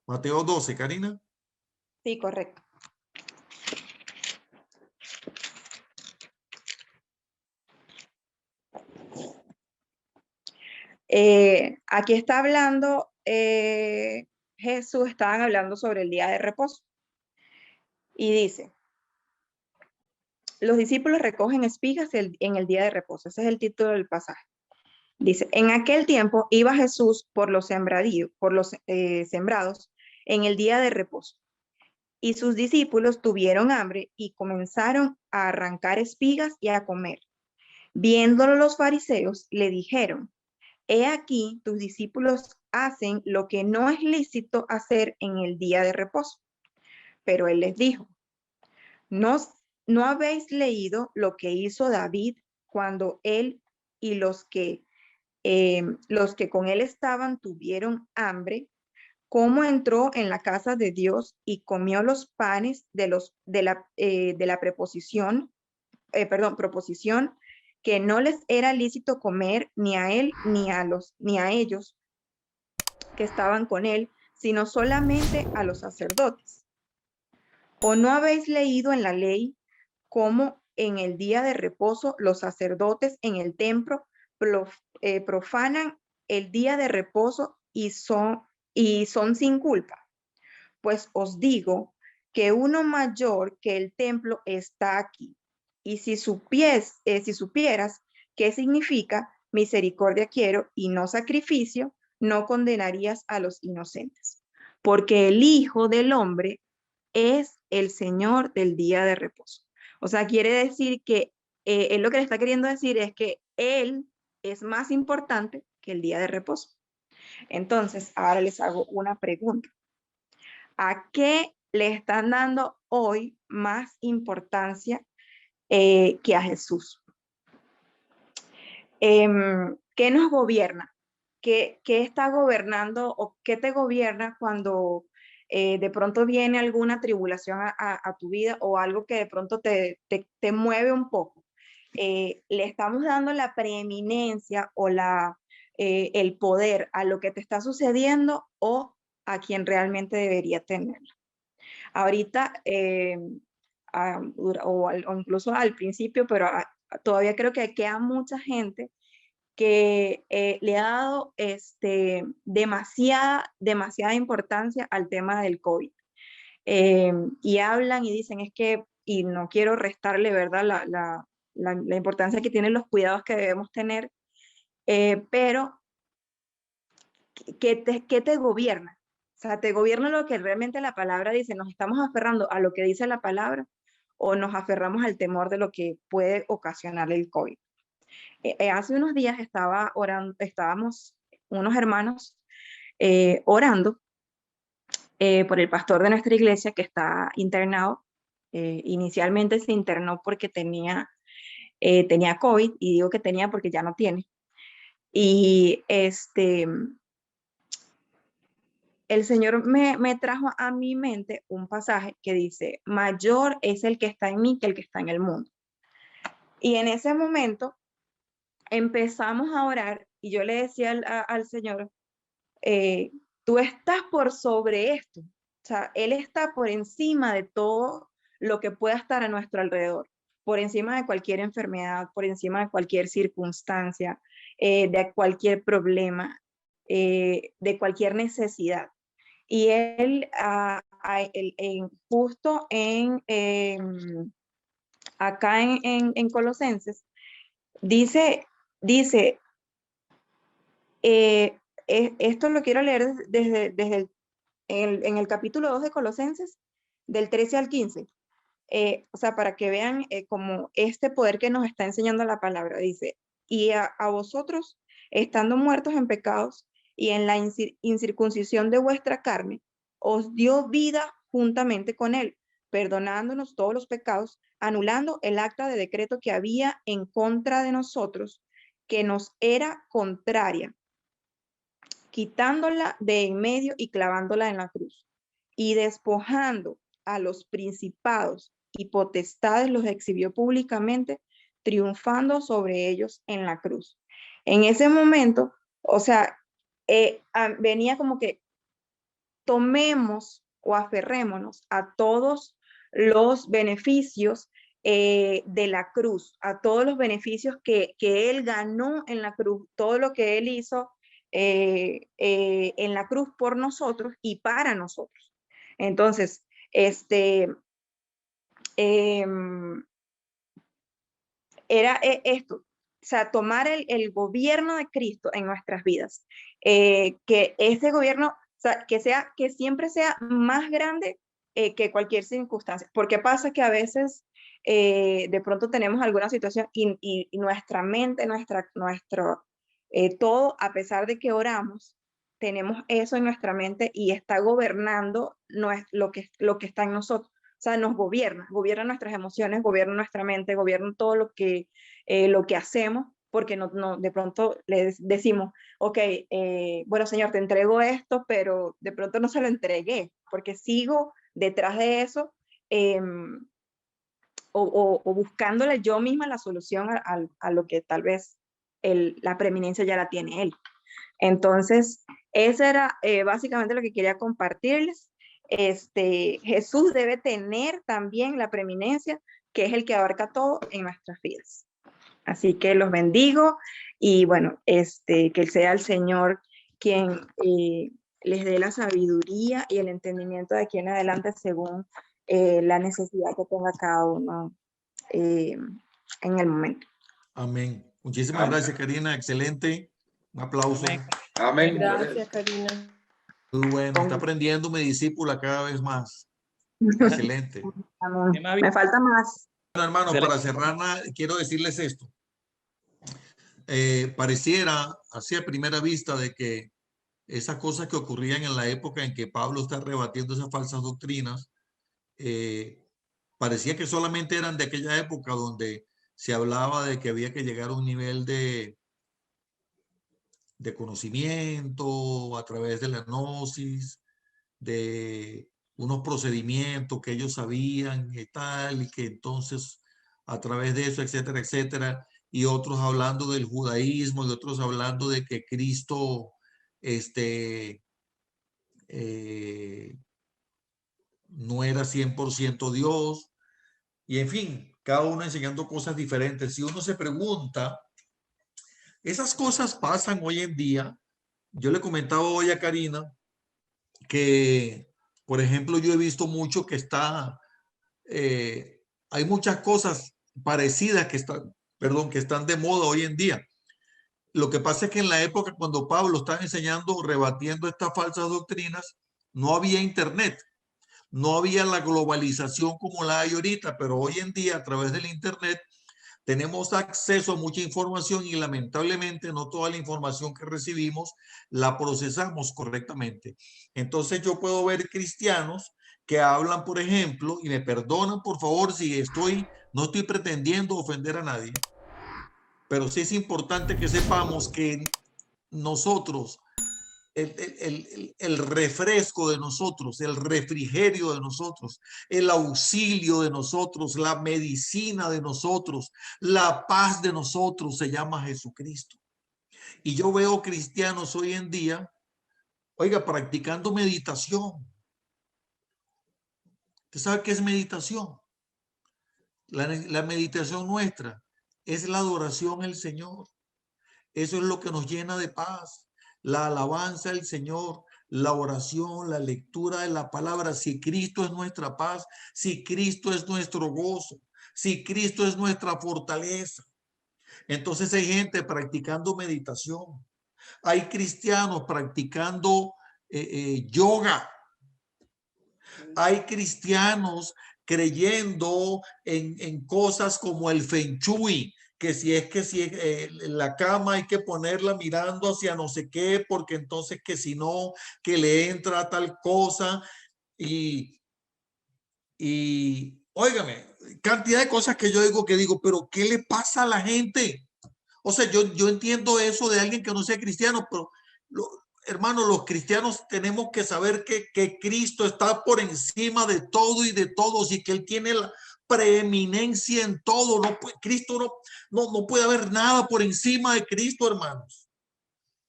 Mateo 12, Karina. Sí, correcto. Aquí está hablando, Jesús, estaban hablando sobre el día de reposo. Y dice, los discípulos recogen espigas en el día de reposo. Ese es el título del pasaje. Dice, en aquel tiempo iba Jesús por los sembrados en el día de reposo. Y sus discípulos tuvieron hambre y comenzaron a arrancar espigas y a comer. Viéndolo los fariseos, le dijeron, he aquí, tus discípulos hacen lo que no es lícito hacer en el día de reposo. Pero él les dijo, ¿no habéis leído lo que hizo David cuando él y los que con él estaban tuvieron hambre? Cómo entró en la casa de Dios y comió los panes de la proposición que no les era lícito comer ni a él ni a ellos que estaban con él, sino solamente a los sacerdotes. ¿O no habéis leído en la ley cómo en el día de reposo los sacerdotes en el templo profanan el día de reposo y son sin culpa? Pues os digo que uno mayor que el templo está aquí. Y si supieras qué significa misericordia quiero y no sacrificio, no condenarías a los inocentes. Porque el Hijo del Hombre es el Señor del día de reposo. O sea, quiere decir que él lo que le está queriendo decir es que él es más importante que el día de reposo. Entonces, ahora les hago una pregunta. ¿A qué le están dando hoy más importancia que a Jesús? ¿Qué nos gobierna? ¿Qué está gobernando o qué te gobierna cuando de pronto viene alguna tribulación a tu vida o algo que de pronto te mueve un poco? ¿Le estamos dando la preeminencia o el poder a lo que te está sucediendo o a quien realmente debería tenerlo? Ahorita, o incluso al principio, pero todavía creo que queda mucha gente que le ha dado demasiada importancia al tema del COVID. Y hablan y dicen, y no quiero restarle, ¿verdad?, la importancia que tienen los cuidados que debemos tener, pero ¿qué te gobierna? O sea, ¿te gobierna lo que realmente la palabra dice? ¿Nos estamos aferrando a lo que dice la palabra o nos aferramos al temor de lo que puede ocasionar el COVID? Hace unos días estábamos unos hermanos orando por el pastor de nuestra iglesia que está internado. Inicialmente se internó porque tenía COVID, y digo que tenía porque ya no tiene. Y el Señor me trajo a mi mente un pasaje que dice, mayor es el que está en mí que el que está en el mundo. Y en ese momento empezamos a orar y yo le decía al Señor, tú estás por sobre esto. O sea, Él está por encima de todo lo que pueda estar a nuestro alrededor, por encima de cualquier enfermedad, por encima de cualquier circunstancia, de cualquier problema, de cualquier necesidad. Y Él, justo acá en Colosenses, dice, esto lo quiero leer desde en el capítulo 2 de Colosenses, del 13 al 15. O sea, para que vean como este poder que nos está enseñando la palabra. Dice, y a vosotros, estando muertos en pecados y en la incircuncisión de vuestra carne, os dio vida juntamente con él, perdonándonos todos los pecados, anulando el acta de decreto que había en contra de nosotros, que nos era contraria, quitándola de en medio y clavándola en la cruz, y despojando a los principados y potestades los exhibió públicamente, triunfando sobre ellos en la cruz. En ese momento, o sea, venía como que tomemos o aferrémonos a todos los beneficios de la cruz, a todos los beneficios que él ganó en la cruz, todo lo que él hizo en la cruz por nosotros y para nosotros. Entonces, era esto, o sea, tomar el gobierno de Cristo en nuestras vidas, que ese gobierno, o sea, que siempre sea más grande que cualquier circunstancia, porque pasa que a veces de pronto tenemos alguna situación y nuestra mente, todo, a pesar de que oramos, tenemos eso en nuestra mente y está gobernando lo que está en nosotros. O sea, nos gobierna nuestras emociones, gobierna nuestra mente, gobierna todo lo que hacemos, porque no de pronto le decimos, ok, bueno, Señor, te entrego esto, pero de pronto no se lo entregué, porque sigo detrás de eso, o buscándole yo misma la solución a lo que tal vez la preeminencia ya la tiene Él. Entonces, eso era básicamente lo que quería compartirles. Jesús debe tener también la preeminencia, que es el que abarca todo en nuestras vidas. Así que los bendigo y bueno, que sea el Señor quien les dé la sabiduría y el entendimiento de aquí en adelante según la necesidad que tenga cada uno en el momento. Amén. Muchísimas gracias, Karina. Excelente. Un aplauso. Amén. Gracias, Karina. Muy bueno. Está aprendiendo mi discípula cada vez más. Excelente. Me falta más. Bueno, hermano, para cerrar, quiero decirles esto. Pareciera, así a primera vista, de que esas cosas que ocurrían en la época en que Pablo está rebatiendo esas falsas doctrinas, parecía que solamente eran de aquella época donde se hablaba de que había que llegar a un nivel de conocimiento a través de la gnosis, de unos procedimientos que ellos sabían y tal, y que entonces a través de eso, etcétera, etcétera, y otros hablando del judaísmo y otros hablando de que Cristo no era 100% Dios, y en fin, cada uno enseñando cosas diferentes. Si uno se pregunta, esas cosas pasan hoy en día. Yo le comentaba hoy a Karina que, por ejemplo, yo he visto mucho que hay muchas cosas parecidas que están de moda hoy en día. Lo que pasa es que en la época cuando Pablo estaba enseñando, rebatiendo estas falsas doctrinas, no había internet, no había la globalización como la hay ahorita, pero hoy en día a través del internet tenemos acceso a mucha información y lamentablemente no toda la información que recibimos la procesamos correctamente. Entonces yo puedo ver cristianos que hablan, por ejemplo, y me perdonan por favor si no estoy pretendiendo ofender a nadie, pero sí es importante que sepamos que nosotros, el refresco de nosotros, el refrigerio de nosotros, el auxilio de nosotros, la medicina de nosotros, la paz de nosotros se llama Jesucristo. Y yo veo cristianos hoy en día, oiga, practicando meditación. ¿Usted sabe qué es meditación? La meditación nuestra es la adoración al Señor. Eso es lo que nos llena de paz. La alabanza al Señor, la oración, la lectura de la palabra. Si Cristo es nuestra paz, si Cristo es nuestro gozo, si Cristo es nuestra fortaleza. Entonces hay gente practicando meditación. Hay cristianos practicando yoga. Hay cristianos creyendo en cosas como el Feng Shui, que si la cama hay que ponerla mirando hacia no sé qué, porque entonces que si no, que le entra tal cosa y óigame, cantidad de cosas que yo digo, pero ¿qué le pasa a la gente? O sea, yo entiendo eso de alguien que no sea cristiano, pero hermano, los cristianos tenemos que saber que Cristo está por encima de todo y de todos y que Él tiene la preeminencia en todo. Cristo no puede haber nada por encima de Cristo, hermanos.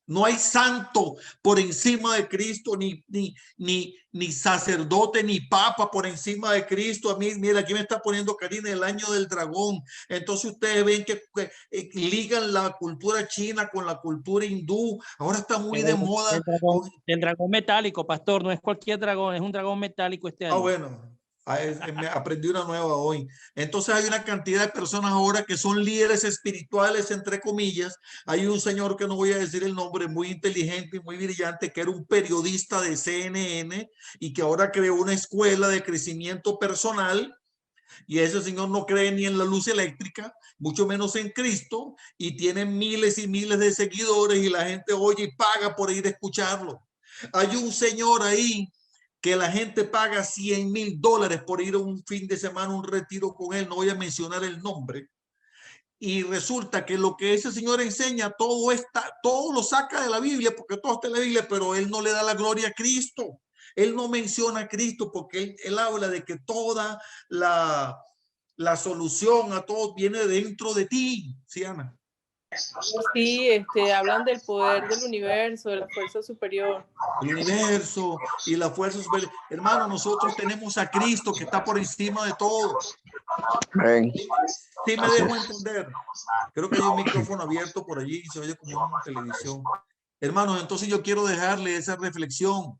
No hay santo por encima de Cristo, ni sacerdote, ni papa por encima de Cristo. A mí, mira, aquí me está poniendo Karina el año del dragón. Entonces ustedes ven que ligan la cultura china con la cultura hindú. Ahora está muy de moda. El dragón metálico, pastor, no es cualquier dragón, es un dragón metálico este año. Ah, bueno. Me aprendí una nueva hoy. Entonces hay una cantidad de personas ahora que son líderes espirituales, entre comillas. Hay un señor que no voy a decir el nombre, muy inteligente y muy brillante, que era un periodista de CNN y que ahora creó una escuela de crecimiento personal. Y ese señor no cree ni en la luz eléctrica, mucho menos en Cristo, y tiene miles y miles de seguidores y la gente oye y paga por ir a escucharlo. Hay un señor ahí que la gente paga $100,000 por ir a un fin de semana, un retiro con él, no voy a mencionar el nombre, y resulta que lo que ese señor enseña, todo lo saca de la Biblia, porque todo está en la Biblia, pero él no le da la gloria a Cristo. Él no menciona a Cristo porque él habla de que toda la solución a todo viene dentro de ti, ¿sí, Ana? Sí, hablan del poder del universo, de la fuerza superior. El universo y la fuerza superior. Hermano, nosotros tenemos a Cristo que está por encima de todo. Sí me dejo entender. Creo que hay un micrófono abierto por allí y se oye como una televisión. Hermanos, entonces yo quiero dejarle esa reflexión.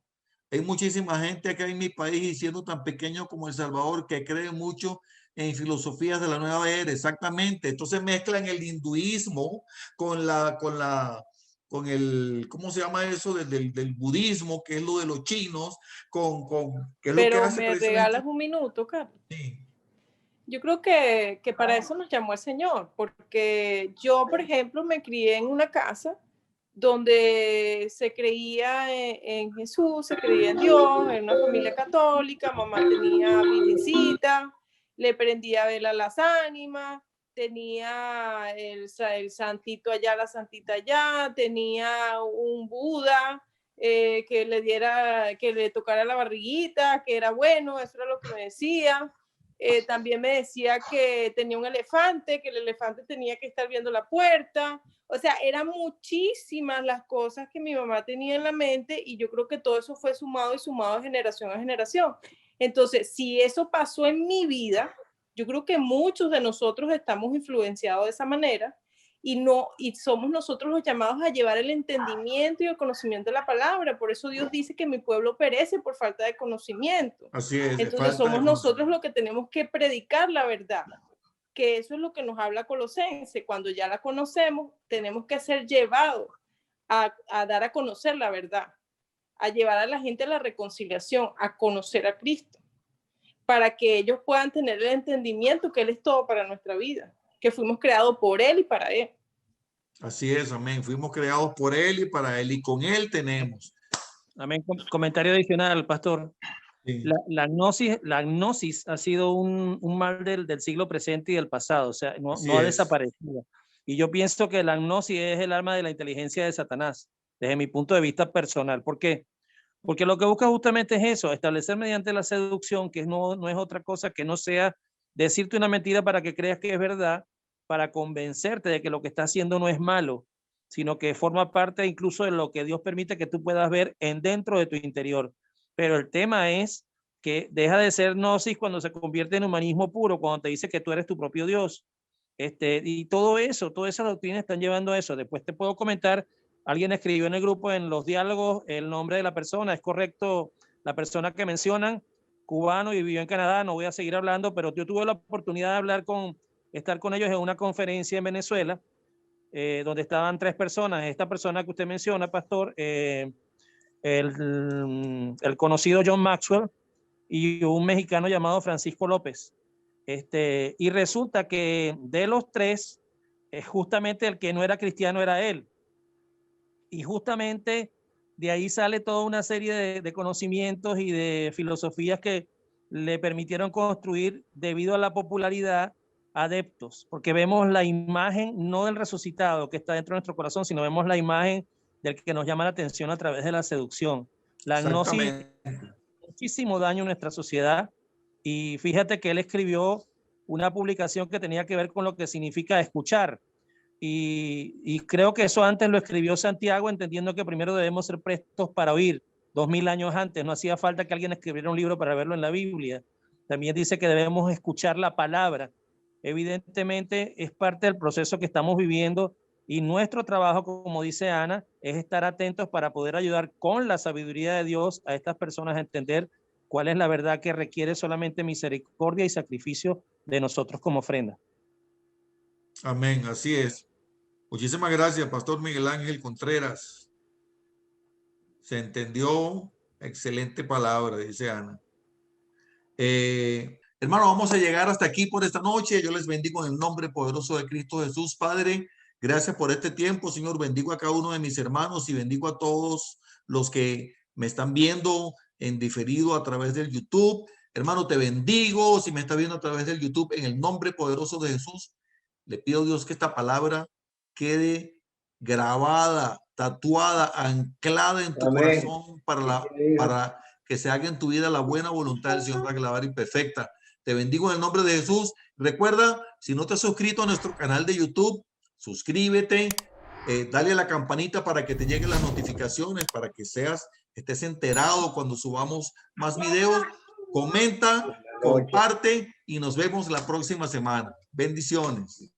Hay muchísima gente acá en mi país, y siendo tan pequeño como El Salvador, que cree mucho en filosofías de la nueva era. Exactamente. Entonces mezclan el hinduismo con el, ¿cómo se llama eso? Del budismo, que es lo de los chinos, que es lo que hace. Pero me regalas un minuto, Carlos. Sí. Yo creo que para eso nos llamó el Señor, porque yo, por ejemplo, me crié en una casa donde se creía en Jesús, se creía en Dios, en una familia católica, mamá tenía virgencita, le prendía vela a las ánimas, tenía el santito allá, la santita allá, tenía un Buda que le tocara la barriguita, que era bueno, eso era lo que me decía. También me decía que tenía un elefante, que el elefante tenía que estar viendo la puerta. O sea, eran muchísimas las cosas que mi mamá tenía en la mente, y yo creo que todo eso fue sumado de generación a generación. Entonces, si eso pasó en mi vida, yo creo que muchos de nosotros estamos influenciados de esa manera, y somos nosotros los llamados a llevar el entendimiento y el conocimiento de la palabra. Por eso Dios dice que mi pueblo perece por falta de conocimiento. Así es. Entonces somos nosotros los que tenemos que predicar la verdad, que eso es lo que nos habla Colosenses. Cuando ya la conocemos, tenemos que ser llevados a dar a conocer la verdad, a llevar a la gente a la reconciliación, a conocer a Cristo, para que ellos puedan tener el entendimiento que Él es todo para nuestra vida, que fuimos creados por Él y para Él. Así es, amén. Fuimos creados por Él y para Él, y con Él tenemos. Amén. Comentario adicional, pastor. Sí. La gnosis ha sido un mal del siglo presente y del pasado, o sea, no ha desaparecido. Y yo pienso que la gnosis es el arma de la inteligencia de Satanás, desde mi punto de vista personal. ¿Por qué? Porque lo que busca justamente es eso, establecer mediante la seducción, que no es otra cosa que no sea decirte una mentira para que creas que es verdad, para convencerte de que lo que estás haciendo no es malo, sino que forma parte incluso de lo que Dios permite que tú puedas ver dentro de tu interior. Pero el tema es que deja de ser gnosis cuando se convierte en humanismo puro, cuando te dice que tú eres tu propio Dios. Y todo eso, todas esas doctrinas están llevando a eso. Después te puedo comentar, alguien escribió en el grupo, en los diálogos, el nombre de la persona. Es correcto, la persona que mencionan, cubano y vivió en Canadá. No voy a seguir hablando, pero yo tuve la oportunidad de estar con ellos en una conferencia en Venezuela, donde estaban 3 personas. Esta persona que usted menciona, pastor, el conocido John Maxwell y un mexicano llamado Francisco López. Y resulta que de los 3, justamente el que no era cristiano era él. Y justamente de ahí sale toda una serie de conocimientos y de filosofías que le permitieron construir, debido a la popularidad, adeptos, porque vemos la imagen no del resucitado que está dentro de nuestro corazón, sino vemos la imagen del que nos llama la atención a través de la seducción. La gnosis muchísimo daño en nuestra sociedad, y fíjate que él escribió una publicación que tenía que ver con lo que significa escuchar, y creo que eso antes lo escribió Santiago, entendiendo que primero debemos ser prestos para oír. 2000 años antes no hacía falta que alguien escribiera un libro para verlo en la Biblia. También dice que debemos escuchar la palabra. Evidentemente es parte del proceso que estamos viviendo, y nuestro trabajo, como dice Ana, es estar atentos para poder ayudar con la sabiduría de Dios a estas personas a entender cuál es la verdad que requiere solamente misericordia y sacrificio de nosotros como ofrenda. Amén, así es. Muchísimas gracias, Pastor Miguel Ángel Contreras. Se entendió, excelente palabra, dice Ana. Hermano, vamos a llegar hasta aquí por esta noche. Yo les bendigo en el nombre poderoso de Cristo Jesús. Padre, gracias por este tiempo, Señor. Bendigo a cada uno de mis hermanos y bendigo a todos los que me están viendo en diferido a través del YouTube. Hermano, te bendigo. Si me está viendo a través del YouTube, en el nombre poderoso de Jesús, le pido a Dios que esta palabra quede grabada, tatuada, anclada en tu corazón para que se haga en tu vida la buena voluntad del Señor, la clavada y perfecta. Te bendigo en el nombre de Jesús. Recuerda, si no te has suscrito a nuestro canal de YouTube, suscríbete, dale a la campanita para que te lleguen las notificaciones, para que estés enterado cuando subamos más videos. Comenta, comparte y nos vemos la próxima semana. Bendiciones.